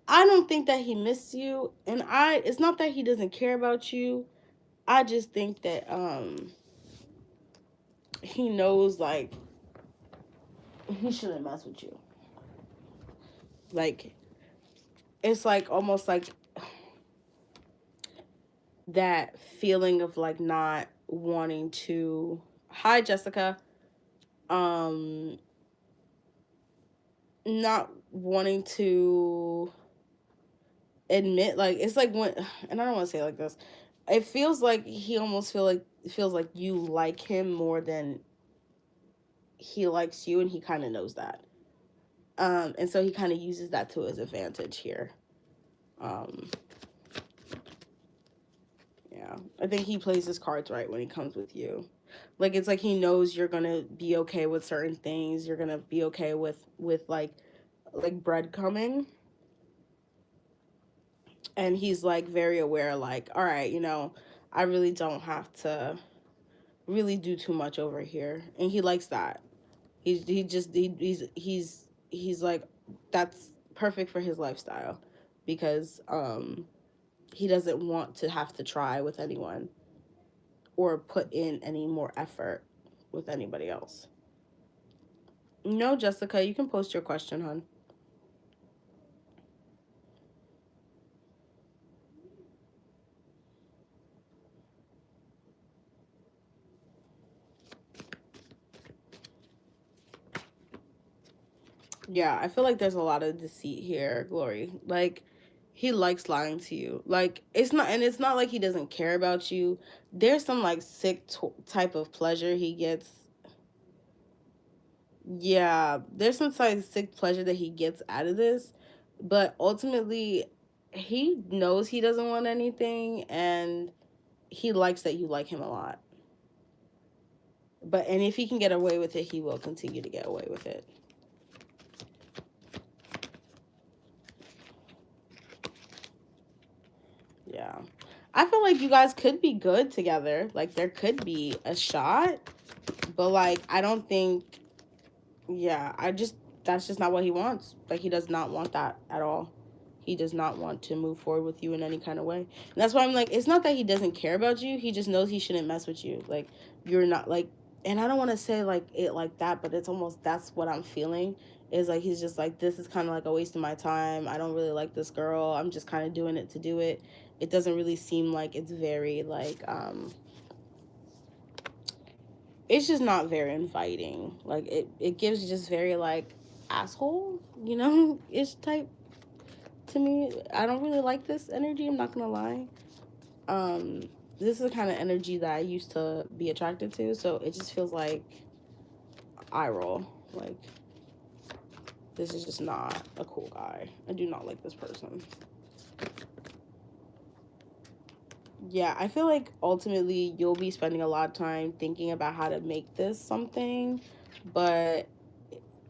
I don't think that he missed you, and it's not that he doesn't care about you. I just think that he knows, like, he shouldn't mess with you. Like, it's like almost like that feeling of like not wanting to. Hi, Jessica. Not wanting to admit, like, it's like when, and I don't want to say it like this. It feels like he almost feels like you like him more than he likes you, and he kind of knows that. And so he kind of uses that to his advantage here. Yeah, I think he plays his cards right when he comes with you. Like, it's like he knows you're gonna be okay with certain things. You're gonna be okay with like breadcrumbing, and he's like very aware. Like, all right, I really don't have to really do too much over here, and he likes that. He's like, that's perfect for his lifestyle, because he doesn't want to have to try with anyone or put in any more effort with anybody else. No, Jessica, you can post your question, hon. Yeah, I feel like there's a lot of deceit here, Glory. Like, he likes lying to you. Like, it's not like he doesn't care about you. There's some like sick type of pleasure he gets. Yeah, there's some type of sick pleasure that he gets out of this, but ultimately, he knows he doesn't want anything, and he likes that you like him a lot. And if he can get away with it, he will continue to get away with it. Yeah. I feel like you guys could be good together. Like, there could be a shot, but like, I don't think, yeah, that's just not what he wants. Like, he does not want that at all. He does not want to move forward with you in any kind of way. And that's why I'm like, it's not that he doesn't care about you. He just knows he shouldn't mess with you. Like, you're not like, and I don't want to say like it like that, but it's almost, that's what I'm feeling. Is like, he's just like, this is kind of like a waste of my time. I don't really like this girl. I'm just kind of doing it to do it. It doesn't really seem like it's very like, it's just not very inviting. Like, it gives just very like asshole, ish type to me. I don't really like this energy, I'm not gonna lie. This is the kind of energy that I used to be attracted to, so it just feels like eye roll. Like, this is just not a cool guy. I do not like this person. Yeah, I feel like ultimately you'll be spending a lot of time thinking about how to make this something, but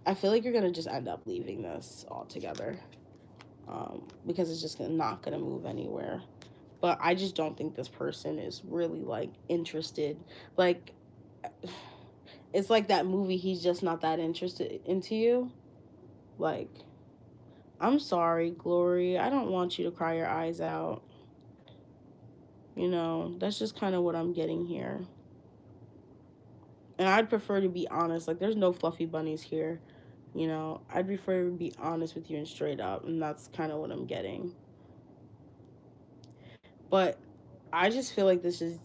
I feel like you're gonna just end up leaving this altogether, because it's just not gonna move anywhere. But I just don't think this person is really like interested. Like, it's like that movie, he's just not that interested into you. Like, I'm sorry, Glory, I don't want you to cry your eyes out. That's just kind of what I'm getting here. And I'd prefer to be honest. Like, there's no fluffy bunnies here. I'd prefer to be honest with you and straight up. And that's kind of what I'm getting. But I just feel like this is...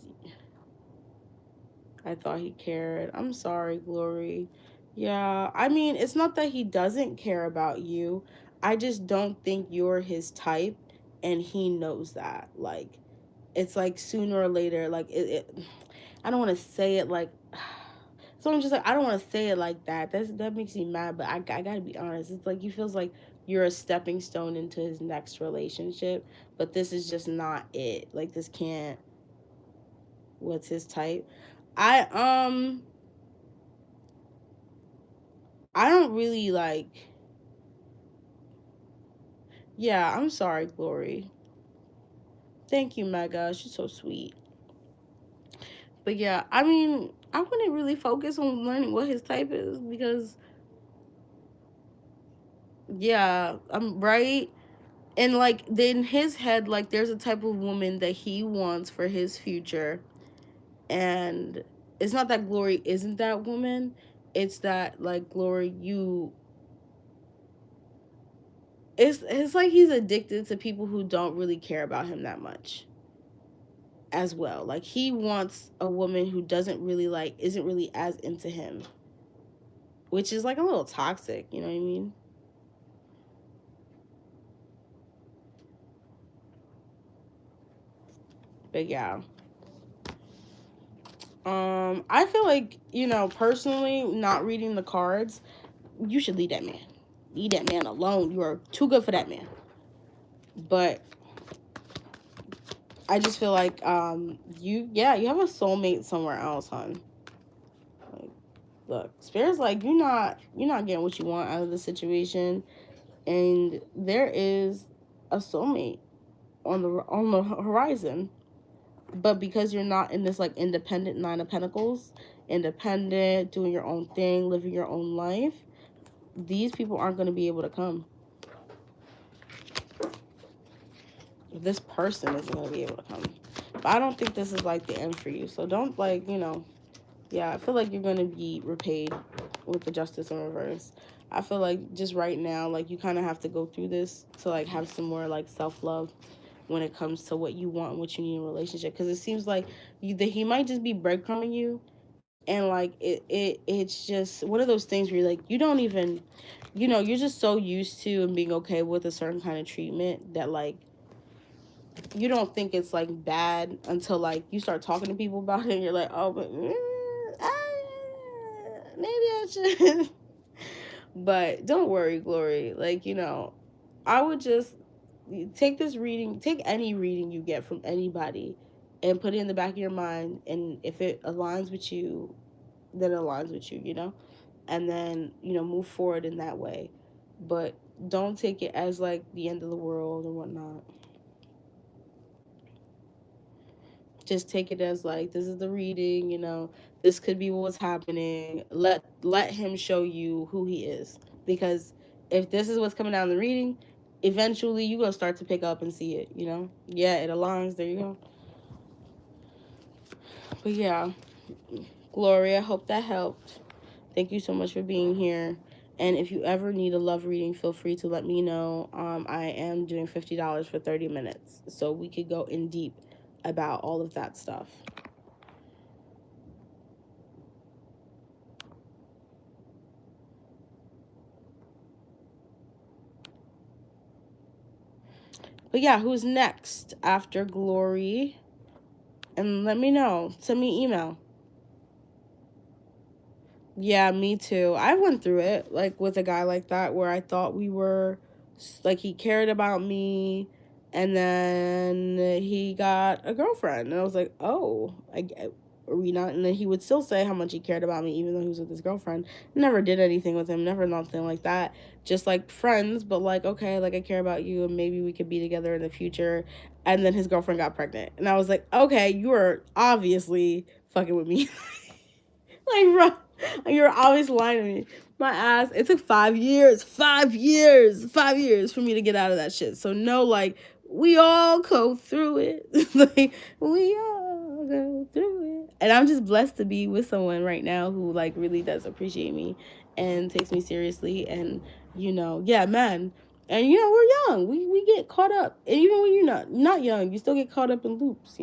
I thought he cared. I'm sorry, Glory. Yeah, I mean, it's not that he doesn't care about you. I just don't think you're his type. And he knows that. Like, it's like sooner or later, like, I don't want to say it like... So I'm just like, I don't want to say it like that. That makes me mad, but I gotta be honest. It's like, he feels like you're a stepping stone into his next relationship, but this is just not it. Like, this can't... What's his type? I I don't really like... Yeah, I'm sorry, Glory. Thank you, Mega. She's so sweet. But yeah, I mean, I wouldn't really focus on learning what his type is, because yeah, I'm right. And like, in his head, like, there's a type of woman that he wants for his future, and it's not that Glory isn't that woman. It's that, like, Glory, it's like he's addicted to people who don't really care about him that much as well. Like, he wants a woman who isn't really as into him, which is like a little toxic, you know what I mean? But yeah. I feel like, personally, not reading the cards, you should leave that man. leave that man alone. You are too good for that man. But I just feel like you have a soulmate somewhere else, hon. Like, look, Spirit's like you're not getting what you want out of the situation, and there is a soulmate on the horizon. But because you're not in this like independent Nine of Pentacles, independent, doing your own thing, living your own life, these people aren't going to be able to come. This person isn't going to be able to come. But I don't think this is like the end for you. So don't like, yeah, I feel like you're going to be repaid with the Justice in reverse. I feel like just right now, like you kind of have to go through this to like have some more like self-love when it comes to what you want and what you need in a relationship. Because it seems like he might just be breadcrumbing you. And like it's just one of those things where you're like, you don't even, you're just so used to and being okay with a certain kind of treatment that like you don't think it's like bad until like you start talking to people about it and you're like, oh, but maybe I should. But don't worry, Glory. Like, I would just take this reading, take any reading you get from anybody and put it in the back of your mind. And if it aligns with you, then it aligns with you, and then, move forward in that way. But don't take it as like the end of the world or whatnot. Just take it as like, this is the reading, this could be what's happening. Let him show you who he is. Because if this is what's coming out in the reading, eventually you're gonna start to pick up and see it. Yeah, it aligns. There you go. But yeah, Gloria, I hope that helped. Thank you so much for being here. And if you ever need a love reading, feel free to let me know. I am doing $50 for 30 minutes. So we could go in deep about all of that stuff. But yeah, who's next after Glory? And let me know. Send me an email. Yeah, me too. I went through it, like, with a guy like that, where I thought we were, like, he cared about me, and then he got a girlfriend, and I was like, oh, are we not? And then he would still say how much he cared about me, even though he was with his girlfriend. Never did anything with him, never nothing like that. Just, like, friends, but, like, okay, like, I care about you, and maybe we could be together in the future. And then his girlfriend got pregnant, and I was like, okay, you are obviously fucking with me. Like, bro, you're always lying to me. My ass. It took 5 years. 5 years. 5 years for me to get out of that shit. So no, like, we all go through it. Like, we all go through it. And I'm just blessed to be with someone right now who like really does appreciate me and takes me seriously. And yeah, man. And we're young. We get caught up. And even when you're not young, you still get caught up in loops.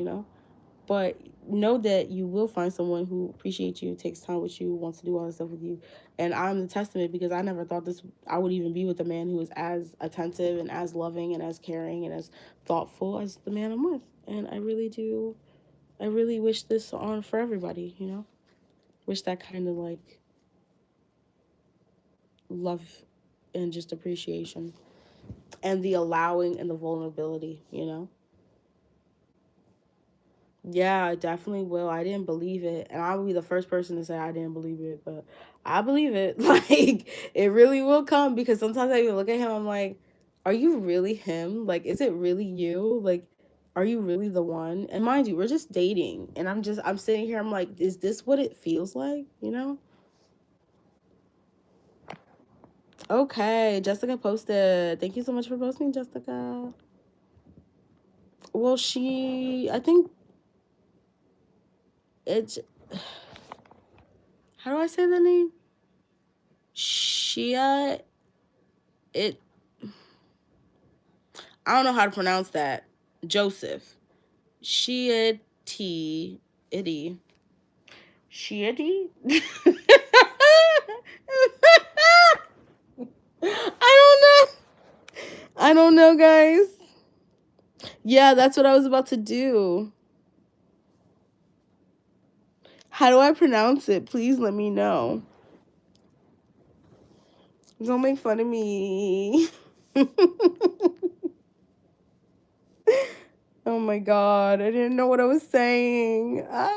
But know that you will find someone who appreciates you, takes time with you, wants to do all this stuff with you. And I'm the testament, because I never thought I would even be with a man who was as attentive and as loving and as caring and as thoughtful as the man I'm with. And I really wish this on for everybody. Wish that kind of like love and just appreciation and the allowing and the vulnerability. Yeah, I definitely will. I didn't believe it. And I'll be the first person to say I didn't believe it, but I believe it. Like, it really will come, because sometimes I even look at him, I'm like, are you really him? Like, is it really you? Like, are you really the one? And mind you, we're just dating. And I'm sitting here, I'm like, is this what it feels like? Okay, Jessica posted. Thank you so much for posting, Jessica. Well, I think it's, how do I say the name? Shia, it, I don't know how to pronounce that. Joseph. Shiati. Itty. Shiati? I don't know. I don't know, guys. Yeah, that's what I was about to do. How do I pronounce it? Please let me know. Don't make fun of me. Oh my god, I didn't know what I was saying. I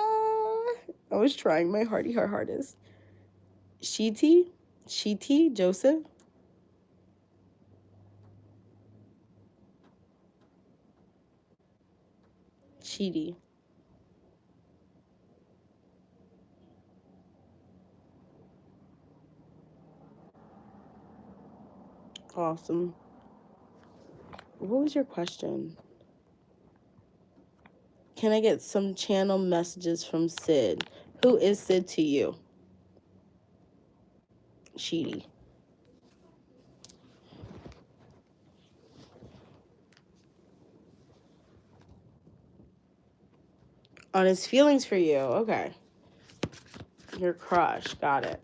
was trying my hardest. Shiti, Joseph. Shiti. Awesome. What was your question? Can I get some channel messages from Sid? Who is Sid to you? Shiti. On his feelings for you. Okay. Your crush. Got it.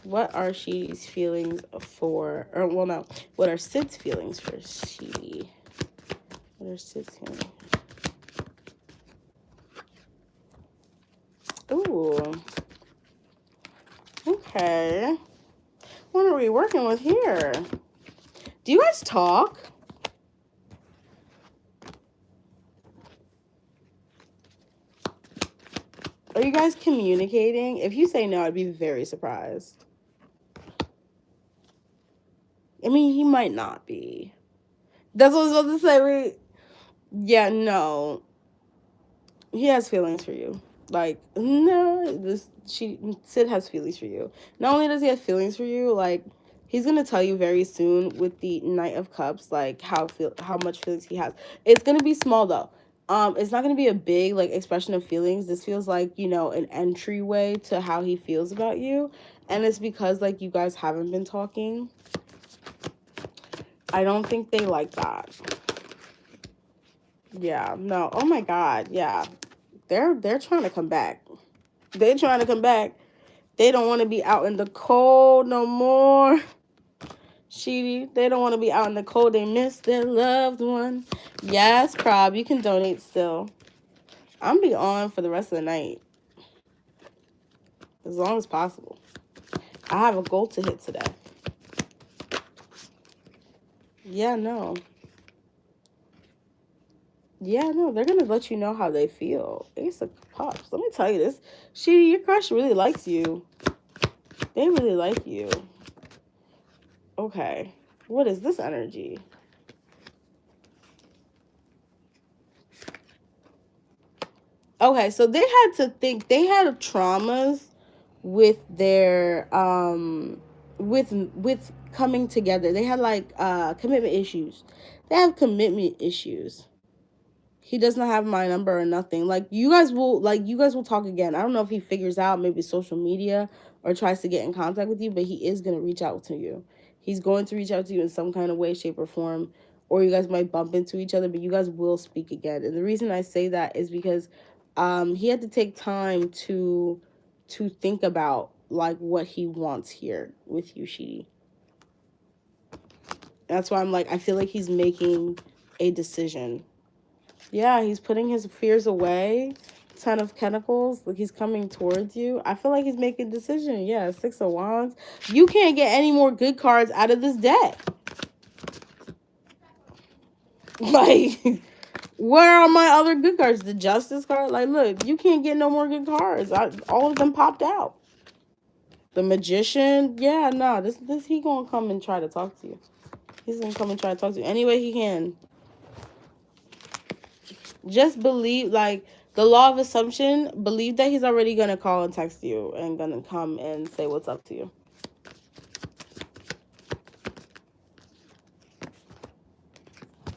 What are Shiti's feelings for, or well, no, what are Sid's feelings for Shiti? What are Sid's feelings? Ooh. Okay. What are we working with here? Do you guys talk? Are you guys communicating? If you say no, I'd be very surprised. I mean, he might not be. That's what I was about to say. Wait. Yeah, no. He has feelings for you. Like, no, Sid has feelings for you. Not only does he have feelings for you, like, he's gonna tell you very soon with the Knight of Cups, like how much feelings he has. It's gonna be small though. It's not gonna be a big like expression of feelings. This feels like, you know, an entryway to how he feels about you. And it's because like you guys haven't been talking. I don't think they like that. Yeah, no. Oh my god, yeah. They're trying to come back. They're trying to come back. They don't want to be out in the cold no more. Shitty. They don't want to be out in the cold. They miss their loved one. Yes, Prob. You can donate still. I'm be on for the rest of the night. As long as possible. I have a goal to hit today. Yeah, no. Yeah, no. They're going to let you know how they feel. Ace of Cups. Let me tell you this. Shitty, your crush really likes you. They really like you. Okay. What is this energy? Okay, so they had to think, they had traumas with their with coming together. They had like commitment issues. They have commitment issues. He does not have my number or nothing. Like you guys will talk again. I don't know if he figures out maybe social media or tries to get in contact with you, but he is gonna reach out to you. He's going to reach out to you in some kind of way, shape, or form, or you guys might bump into each other, but you guys will speak again. And the reason I say that is because he had to take time to think about like what he wants here with you, Shidi. That's why I'm like, I feel like he's making a decision. Yeah, he's putting his fears away. Ten of Pentacles, like he's coming towards you. I feel like he's making a decision. Yeah, Six of Wands. You can't get any more good cards out of this deck. Like, where are my other good cards? The Justice card? Like, look, you can't get no more good cards. All of them popped out. The Magician? Yeah, no, this he gonna come and try to talk to you. He's gonna come and try to talk to you any way he can. Just believe, like, the law of assumption, believe that he's already gonna call and text you and gonna come and say what's up to you.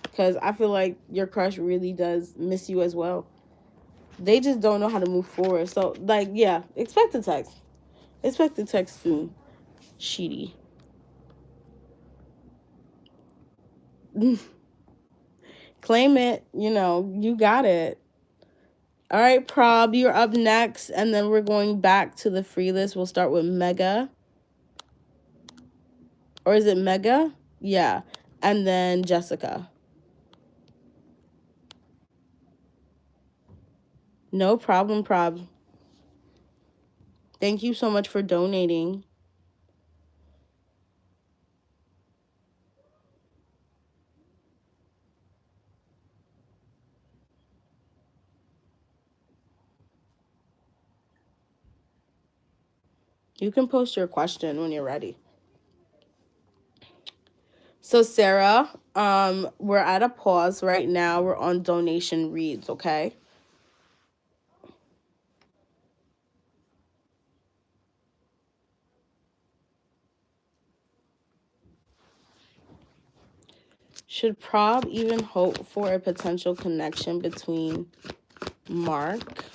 Because I feel like your crush really does miss you as well. They just don't know how to move forward. So, like, yeah, expect a text. Expect the text soon. Shitty. Claim it. You know, you got it. All right, Prob, you're up next. And then we're going back to the free list. We'll start with Mega. Or is it Mega? Yeah. And then Jessica. No problem, Prob. Thank you so much for donating. You can post your question when you're ready. So Sarah, we're at a pause right now. We're on donation reads, okay? Should Prob even hope for a potential connection between Mark?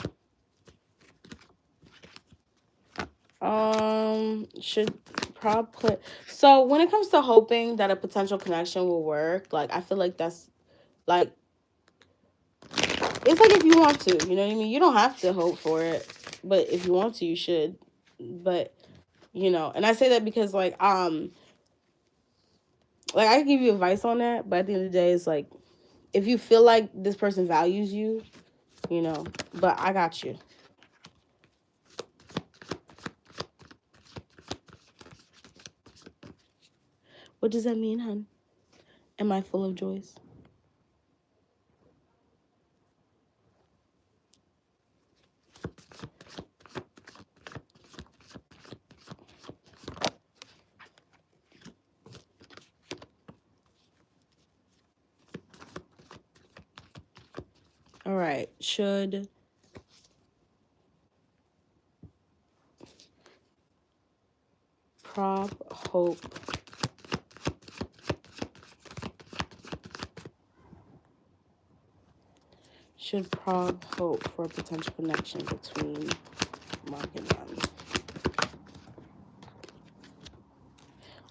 Should Prob put... So when it comes to hoping that a potential connection will work, like, I feel like that's, like, it's like if you want to, you know what I mean? You don't have to hope for it, but if you want to, you should. But, you know, and I say that because, like, I can give you advice on that, but at the end of the day, it's like, if you feel like this person values you, you know, but I got you. What does that mean, hun? Am I full of joys? All right. Should Prob hope for a potential connection between Mark and them?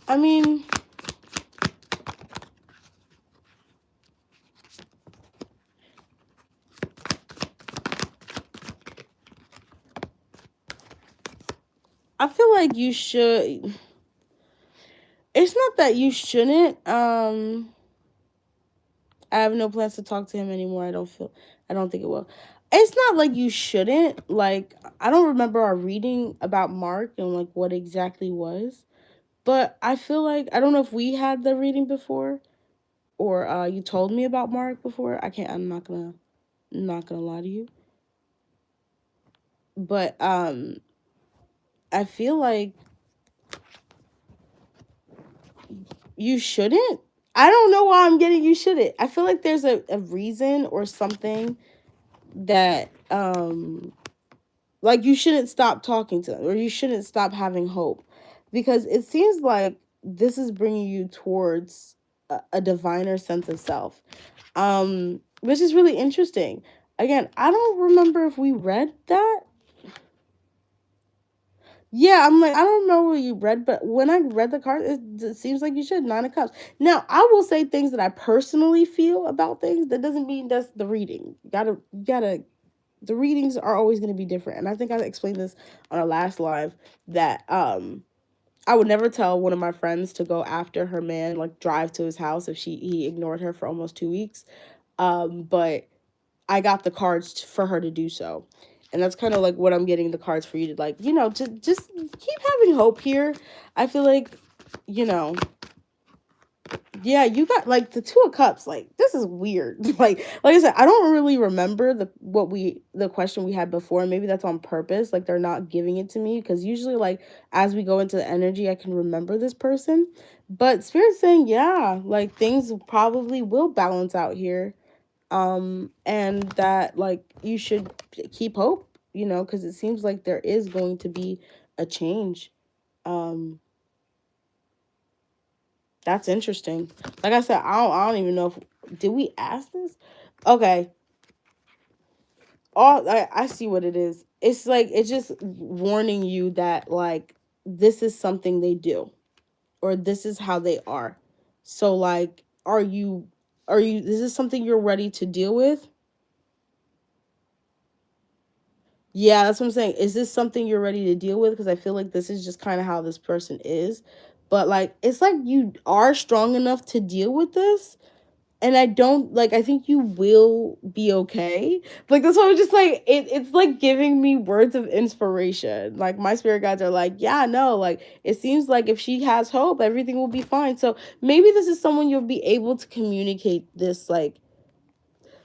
I mean, I feel like you should. It's not that you shouldn't. I have no plans to talk to him anymore. I don't think it will. It's not like you shouldn't. Like, I don't remember our reading about Mark and like what exactly was. But I feel like, I don't know if we had the reading before or you told me about Mark before. I'm not gonna lie to you. But I feel like you shouldn't. I don't know why I'm getting you shouldn't. I feel like there's a reason or something that like you shouldn't stop talking to them or you shouldn't stop having hope, because it seems like this is bringing you towards a diviner sense of self, which is really interesting. Again, I don't remember if we read that. Yeah, I'm like, I don't know what you read, but when I read the card, it seems like you should. 9 of Cups. Now, I will say things that I personally feel about things. That doesn't mean that's the reading. You gotta. The readings are always going to be different, and I think I explained this on our last live that I would never tell one of my friends to go after her man, like drive to his house if he ignored her for almost 2 weeks. But I got the cards for her to do so. And that's kind of like what I'm getting the cards for you to, like, you know, to just keep having hope here. I feel like, you know, yeah, you got like the 2 of Cups. Like, this is weird. Like I said, I don't really remember the question we had before. Maybe that's on purpose. Like, they're not giving it to me because usually, like, as we go into the energy, I can remember this person. But Spirit's saying, yeah, like things probably will balance out here. And that, like, you should keep hope, you know, because it seems like there is going to be a change. That's interesting. Like I said, I don't even know if did we ask this. Okay, I see what it is. It's like it's just warning you that, like, this is something they do, or this is how they are. So, like, are you is this something you're ready to deal with? Yeah, that's what I'm saying. Is this something you're ready to deal with? Because I feel like this is just kind of how this person is. But, like, it's like you are strong enough to deal with this. And I don't, like, I think you will be okay. Like, that's why I'm just like, it's like giving me words of inspiration. Like, my spirit guides are like, yeah, no, like, it seems like if she has hope, everything will be fine. So maybe this is someone you'll be able to communicate this, like,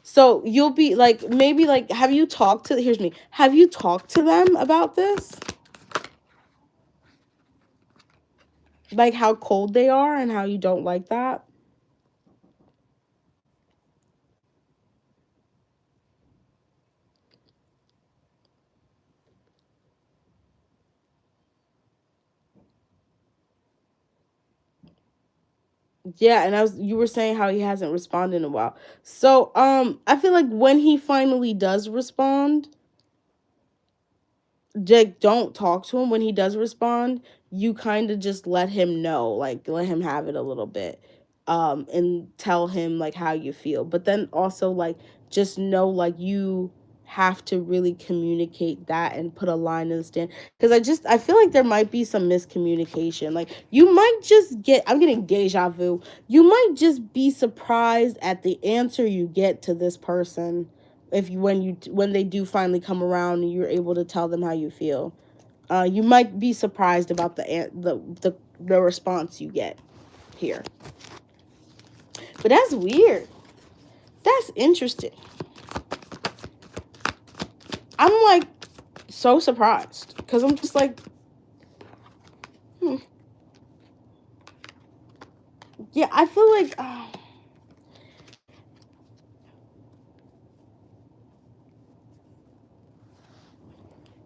so you'll be like, maybe like, have you talked to them about this? Like how cold they are and how you don't like that. Yeah, and you were saying how he hasn't responded in a while. So, I feel like when he finally does respond, Jake, don't talk to him when he does respond. You kind of just let him know, like let him have it a little bit, and tell him like how you feel. But then also like just know like you have to really communicate that and put a line in the stand, because I feel like there might be some miscommunication. Like you might just get, I'm getting deja vu. You might just be surprised at the answer you get to this person, if you when they do finally come around and you're able to tell them how you feel. You might be surprised about the response you get here. But that's weird. That's interesting. I'm like so surprised because I'm just like, hmm. Yeah, I feel like.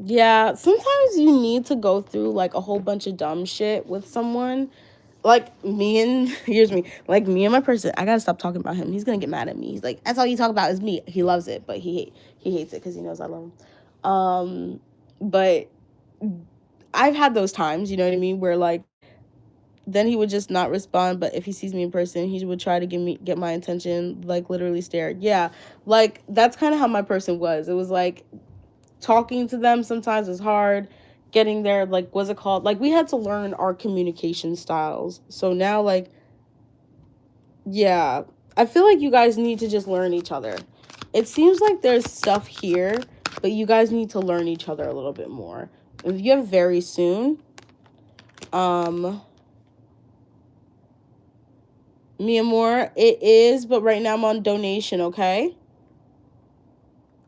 Yeah, sometimes you need to go through like a whole bunch of dumb shit with someone. Like me and here's me. Like me and my person, I gotta stop talking about him. He's gonna get mad at me. He's like, that's all you talk about is me. He loves it, but he hates it because he knows I love him. But I've had those times, you know what I mean, where like then he would just not respond, but if he sees me in person, he would try to get my attention, like literally stare. Yeah, like that's kind of how my person was. It was like talking to them sometimes was hard. Getting there, like, what's it called? Like we had to learn our communication styles. So now, like, yeah, I feel like you guys need to just learn each other. It seems like there's stuff here, but you guys need to learn each other a little bit more. If you have very soon, um, mi amor, it is, but right now I'm on donation, okay?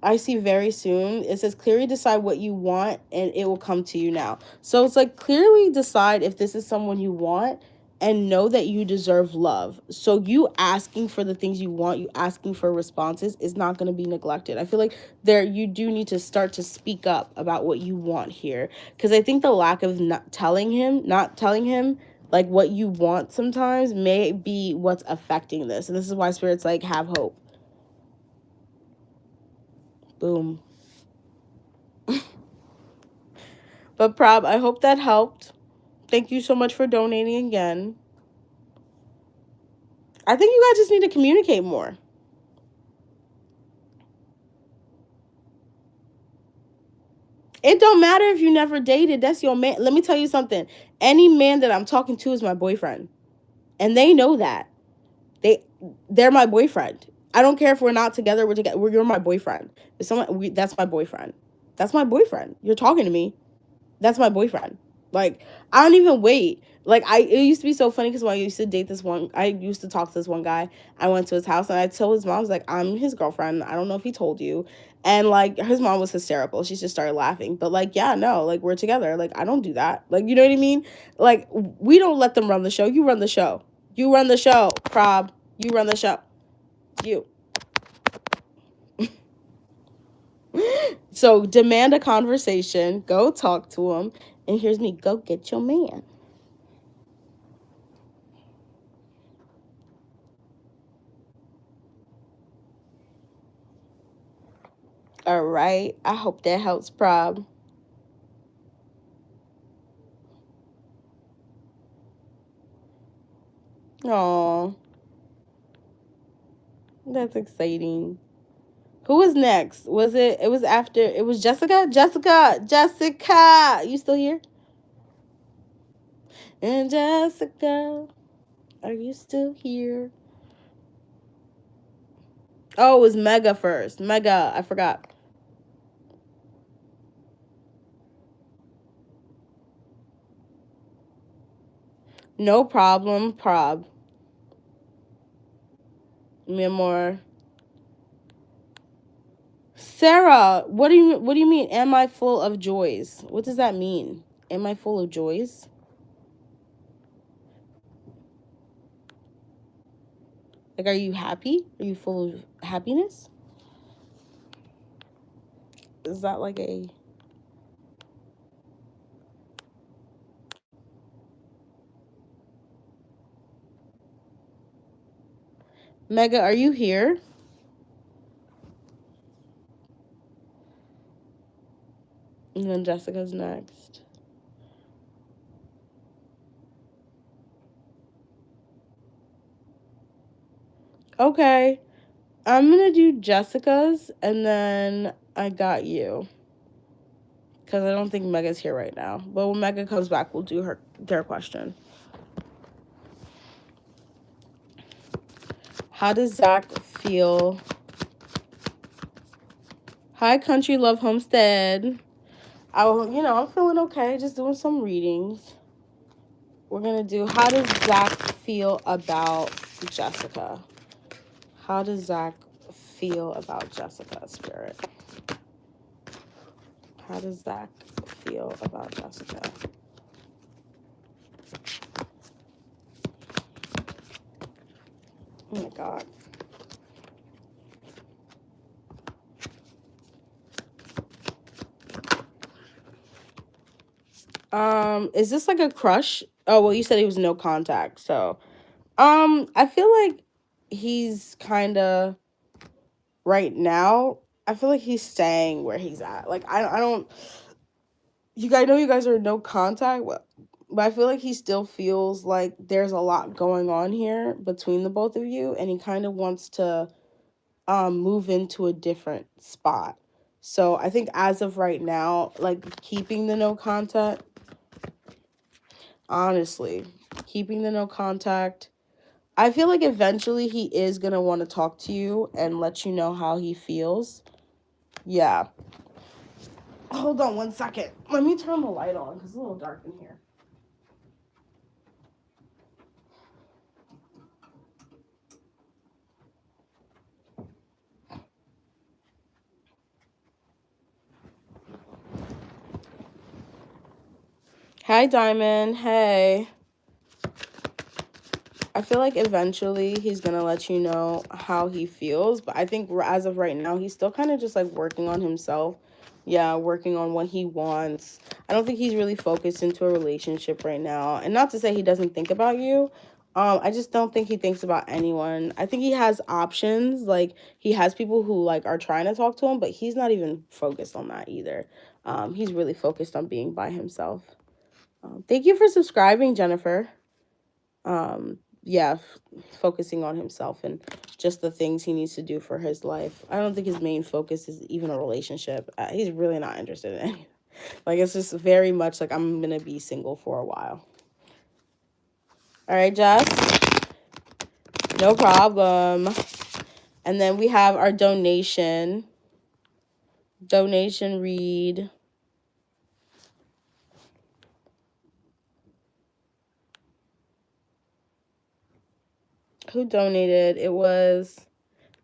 I see very soon. It says clearly decide what you want and it will come to you now. So it's like clearly decide if this is someone you want and know that you deserve love. So you asking for the things you want, you asking for responses is not going to be neglected. I feel like there you do need to start to speak up about what you want here, because I think the lack of not telling him like what you want sometimes may be what's affecting this. And this is why spirits like have hope. Boom. But Prob, I hope that helped. Thank you so much for donating again. I think you guys just need to communicate more. It don't matter if you never dated. That's your man. Let me tell you something. Any man that I'm talking to is my boyfriend. And they know that. They they're my boyfriend. I don't care if we're not together, we're together. You're my boyfriend. If that's my boyfriend. That's my boyfriend. You're talking to me. That's my boyfriend. Like, I don't even wait. Like, it used to be so funny because when I used to talk to this one guy. I went to his house and I told his mom, I was like, I'm his girlfriend. I don't know if he told you. And like, his mom was hysterical. She just started laughing. But like, yeah, no, like, we're together. Like, I don't do that. Like, you know what I mean? Like, we don't let them run the show. You run the show. You run the show, Prob. You run the show. You. So demand a conversation. Go talk to him. And here's me. Go get your man. All right. I hope that helps, Prob. Oh, that's exciting. Who was next? Was it? It was after. It was Jessica. Jessica. You still here? And Jessica, are you still here? Oh, it was Mega first. Mega. I forgot. No problem, Prob. Mi amor. Sarah, what do you mean? Am I full of joys? What does that mean? Am I full of joys? Like, are you happy? Are you full of happiness? Is that like a... Mega, are you here? And then Jessica's next. Okay. I'm going to do Jessica's, and then I got you. Because I don't think Mega's here right now. But when Mega comes back, we'll do their question. How does Zach feel? Hi, Country Love Homestead. I'm feeling okay. Just doing some readings. We're going to do, how does Zach feel about Jessica? How does Zach feel about Jessica, Spirit? How does Zach feel about Jessica? Oh my God. Is this like a crush? Oh, well, you said he was no contact, so I feel like he's kind of right now. I feel like he's staying where he's at. Like I don't. I know you guys are no contact, but I feel like he still feels like there's a lot going on here between the both of you, and he kind of wants to move into a different spot. So I think as of right now, like keeping the no contact. Honestly, keeping the no contact. I feel like eventually he is going to want to talk to you and let you know how he feels. Yeah. Hold on 1 second. Let me turn the light on because it's a little dark in here. Hi, Diamond. Hey. I feel like eventually he's going to let you know how he feels. But I think as of right now, he's still kind of just like working on himself. Yeah, working on what he wants. I don't think he's really focused into a relationship right now. And not to say he doesn't think about you. I just don't think he thinks about anyone. I think he has options. Like, he has people who like are trying to talk to him, but he's not even focused on that either. He's really focused on being by himself. Thank you for subscribing, Jennifer. Yeah, focusing on himself and just the things he needs to do for his life. I don't think his main focus is even a relationship. He's really not interested in anything. Like, it's just very much like, I'm going to be single for a while. All right, Jess. No problem. And then we have our donation. Donation read. Who donated? It was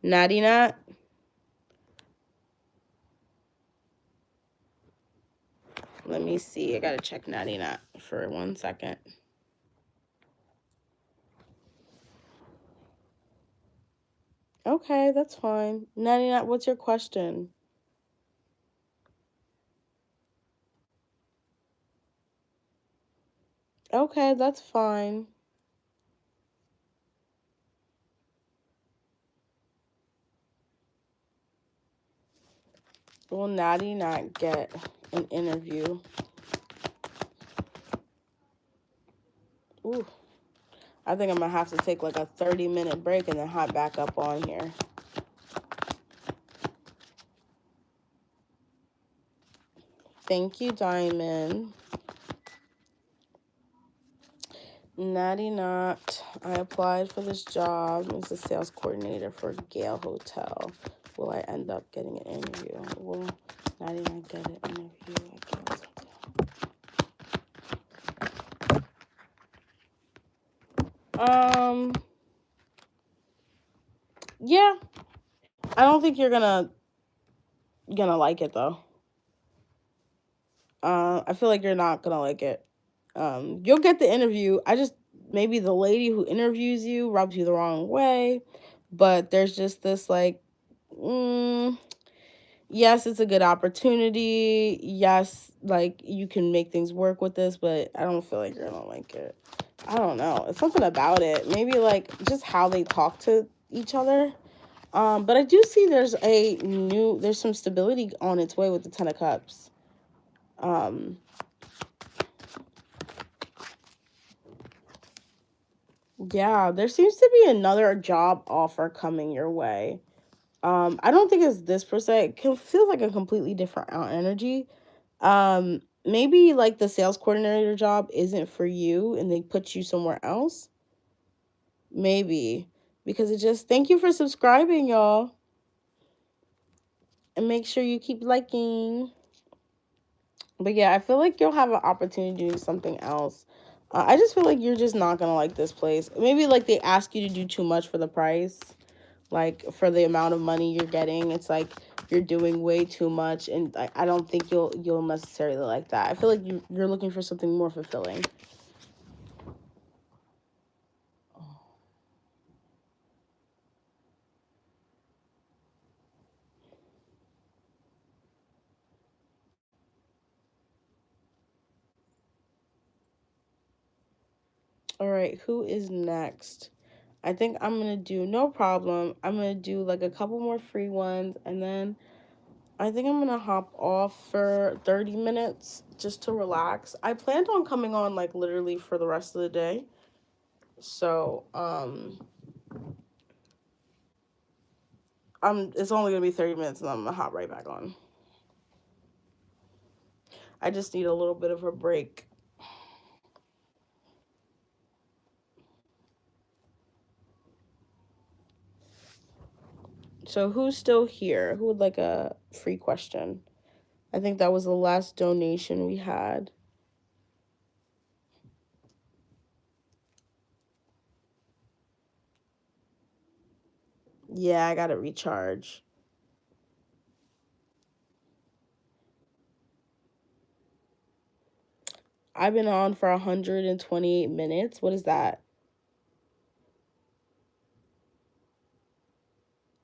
Natty Nat. Let me see. I got to check Natty Nat for 1 second. Okay, that's fine. Natty Nat, what's your question? Okay, that's fine. Will Natty not get an interview? Ooh. I think I'm going to have to take like a 30-minute break and then hop back up on here. Thank you, Diamond. Natty Not. I applied for this job as a sales coordinator for Gale Hotel. Will I end up getting an interview? Will Natty Not get an interview at Gale's Hotel? Yeah. I don't think you're gonna like it though. I feel like you're not gonna like it. You'll get the interview. maybe the lady who interviews you rubs you the wrong way, but there's just this like, yes, it's a good opportunity. Yes, like you can make things work with this, but I don't feel like you're gonna like it. I don't know. It's something about it. Maybe like just how they talk to each other. But I do see there's some stability on its way with the Ten of Cups. Yeah, there seems to be another job offer coming your way. I don't think it's this per se. It can feel like a completely different energy. Maybe like the sales coordinator job isn't for you and they put you somewhere else. Maybe because it just thank you for subscribing, y'all. And make sure you keep liking. But yeah, I feel like you'll have an opportunity to do something else. I just feel like you're just not gonna like this place. Maybe like they ask you to do too much for the price, like for the amount of money you're getting. It's like you're doing way too much, and I don't think you'll necessarily like that. I feel like you're looking for something more fulfilling. All right, who is next? I think I'm gonna do no problem. I'm gonna do like a couple more free ones, and then I think I'm gonna hop off for 30 minutes just to relax. I planned on coming on like literally for the rest of the day. So, it's only gonna be 30 minutes and I'm gonna hop right back on. I just need a little bit of a break. So who's still here? Who would like a free question? I think that was the last donation we had. Yeah, I gotta recharge. I've been on for 128 minutes. What is that?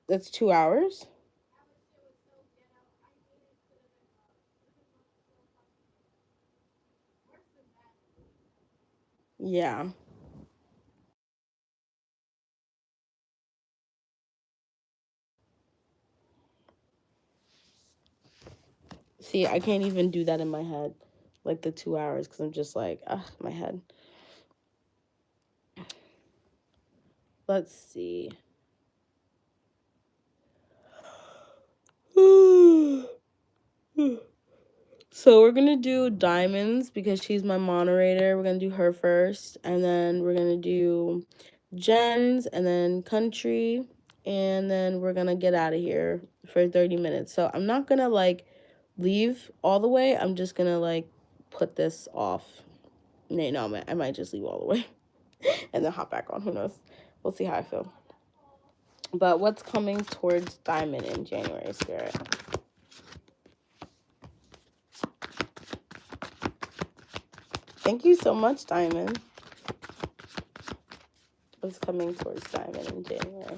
That's 2 hours? Yeah. See, I can't even do that in my head, like the 2 hours, because I'm just like, my head. Let's see. So we're gonna do diamonds because she's my moderator. We're gonna do her first, and then we're gonna do gens, and then country, and then we're gonna get out of here for 30 minutes. So I'm not gonna like leave all the way. I'm just gonna like put this off. No, I might just leave all the way and then hop back on. Who knows? We'll see how I feel. But what's coming towards diamond in January, Spirit? Thank you so much, Diamond. What's coming towards diamond in January?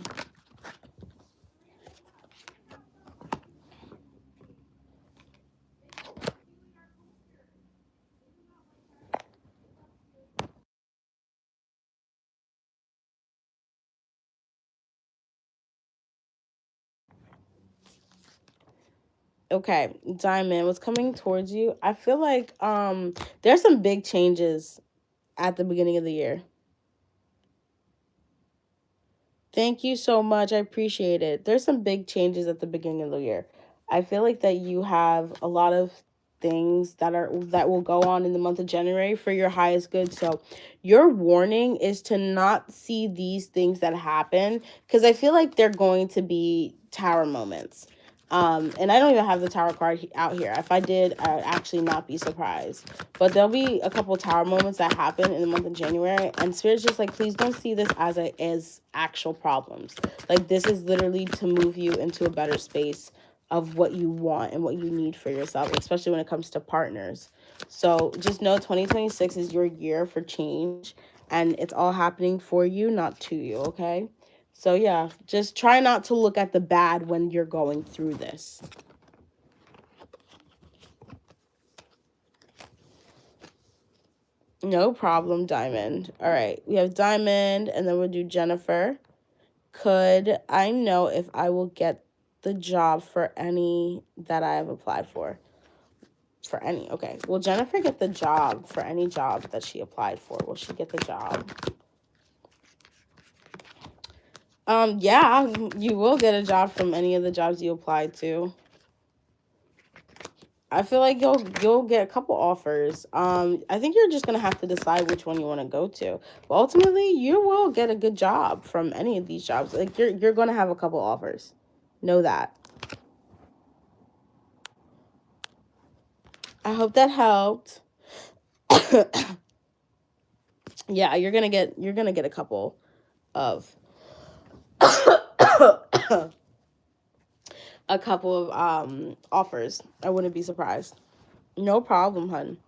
Okay, Diamond, what's coming towards you? I feel like there's some big changes at the beginning of the year. Thank you so much. I appreciate it. There's some big changes at the beginning of the year. I feel like that you have a lot of things that will go on in the month of January for your highest good. So your warning is to not see these things that happen because I feel like they're going to be tower moments. And I don't even have the tower card out here. If I did, I'd actually not be surprised. But there'll be a couple tower moments that happen in the month of January. And Spirit's just like, please don't see this as actual problems. Like, this is literally to move you into a better space of what you want and what you need for yourself, especially when it comes to partners. So just know 2026 is your year for change. and it's all happening for you, not to you, okay? So yeah, just try not to look at the bad when you're going through this. No problem, Diamond. All right, we have Diamond, and then we'll do Jennifer. Could I know if I will get the job for any that I have applied for? For any, okay. Will Jennifer get the job for any job that she applied for? Will she get the job? Yeah, you will get a job from any of the jobs you applied to. I feel like you'll get a couple offers. I think you're just gonna have to decide which one you want to go to. But ultimately, you will get a good job from any of these jobs. Like you're gonna have a couple offers. Know that. I hope that helped. Yeah, you're gonna get a couple of a couple of offers. I wouldn't be surprised. No problem, hun.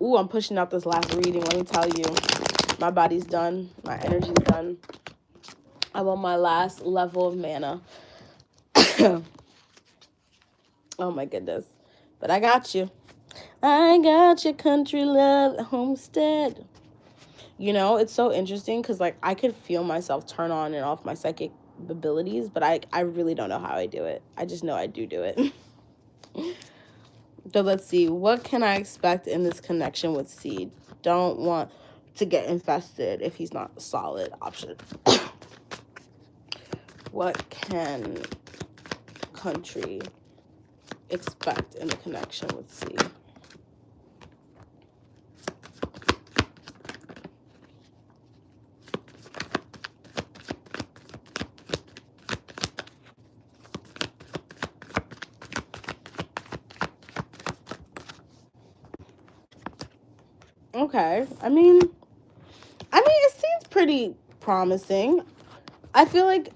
Ooh, I'm pushing out this last reading. Let me tell you, my body's done. My energy's done. I'm on my last level of mana. Oh my goodness. But I got you. I got your country love homestead. You know, it's so interesting because, like, I could feel myself turn on and off my psychic abilities, but I really don't know how I do it. I just know I do it. So let's see. What can I expect in this connection with Seed? Don't want to get infested if he's not a solid option. What can country expect in the connection with Seed? Okay. I mean, it seems pretty promising. I feel like,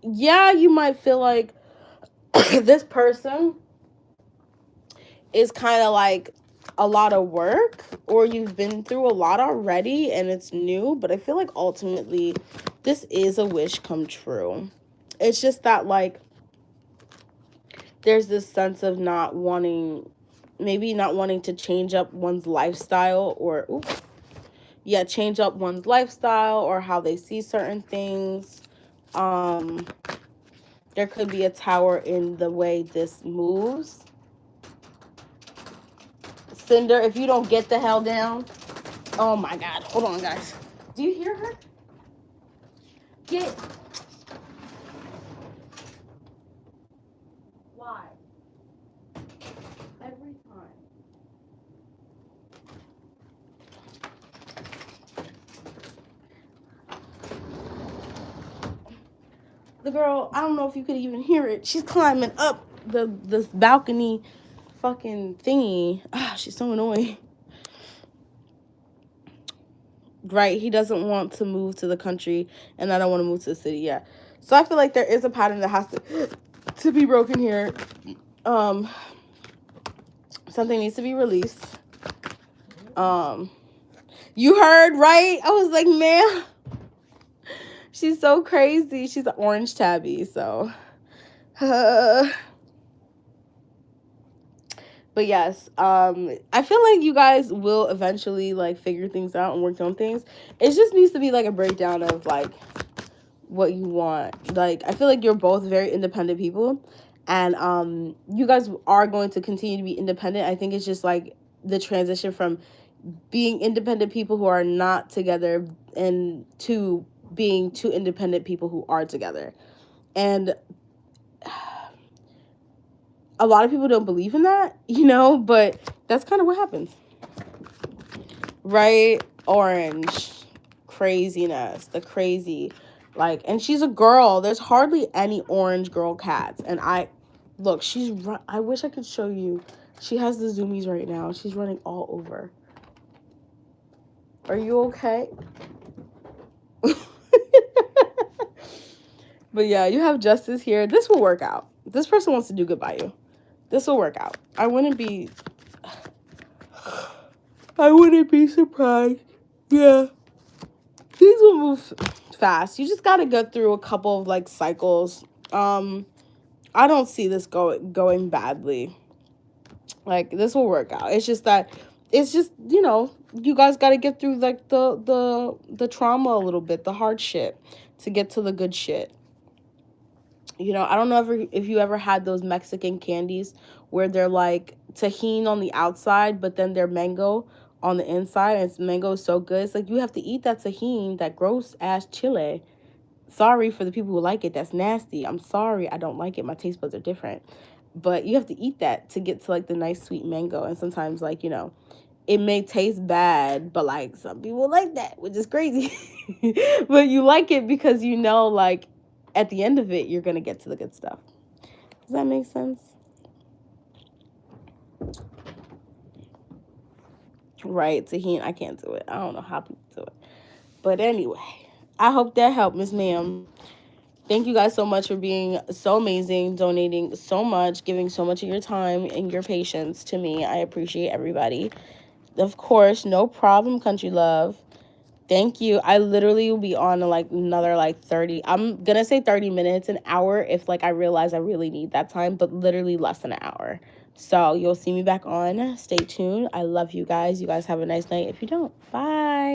yeah, you might feel like this person is kind of like a lot of work, or you've been through a lot already and it's new, but I feel like ultimately this is a wish come true. It's just that, like, there's this sense of maybe not wanting to change up one's lifestyle, or change up one's lifestyle or how they see certain things. There could be a tower in the way this moves. Cinder, if you don't get the hell down. Oh my God. Hold on, guys. Do you hear her? Get. Why? Every time. The girl, I don't know if you could even hear it. She's climbing up this balcony fucking thingy. She's so annoying. Right, he doesn't want to move to the country, and I don't want to move to the city. Yeah, so I feel like there is a pattern that has to be broken here. Something needs to be released. You heard, right? I was like, man, she's so crazy. She's an orange tabby, so but yes, I feel like you guys will eventually, like, figure things out and work on things. It just needs to be like a breakdown of, like, what you want. Like, I feel like you're both very independent people, and you guys are going to continue to be independent. I think it's just like the transition from being independent people who are not together and to being two independent people who are together. And a lot of people don't believe in that, you know, but that's kind of what happens. Right? Orange. Craziness. The crazy. Like, and she's a girl. There's hardly any orange girl cats. And I wish I could show you. She has the zoomies right now. She's running all over. Are you okay? But yeah, you have justice here. This will work out. This person wants to do good by you. This will work out. I wouldn't be surprised Yeah. Things will move fast. You just got to go through a couple of like cycles. I don't see this going badly. Like this will work out. It's just that it's just, you know, you guys got to get through like the trauma a little bit, the hard shit to get to the good shit. You know, I don't know if you ever had those Mexican candies where they're like tahini on the outside, but then they're mango on the inside, and mango is so good. It's like you have to eat that tahini, that gross ass chile. Sorry for the people who like it. That's nasty. I'm sorry. I don't like it. My taste buds are different. But you have to eat that to get to like the nice sweet mango. And sometimes, like, you know, it may taste bad, but like some people like that, which is crazy. But you like it because you know, like, at the end of it, you're going to get to the good stuff. Does that make sense? Right. Tahini, I can't do it. I don't know how people do it. But anyway, I hope that helped, Miss Ma'am. Thank you guys so much for being so amazing, donating so much, giving so much of your time and your patience to me. I appreciate everybody. Of course, no problem, country love. Thank you. I literally will be on like another like 30. I'm going to say 30 minutes, an hour if like I realize I really need that time, but literally less than an hour. So you'll see me back on. Stay tuned. I love you guys. You guys have a nice night if you don't. Bye.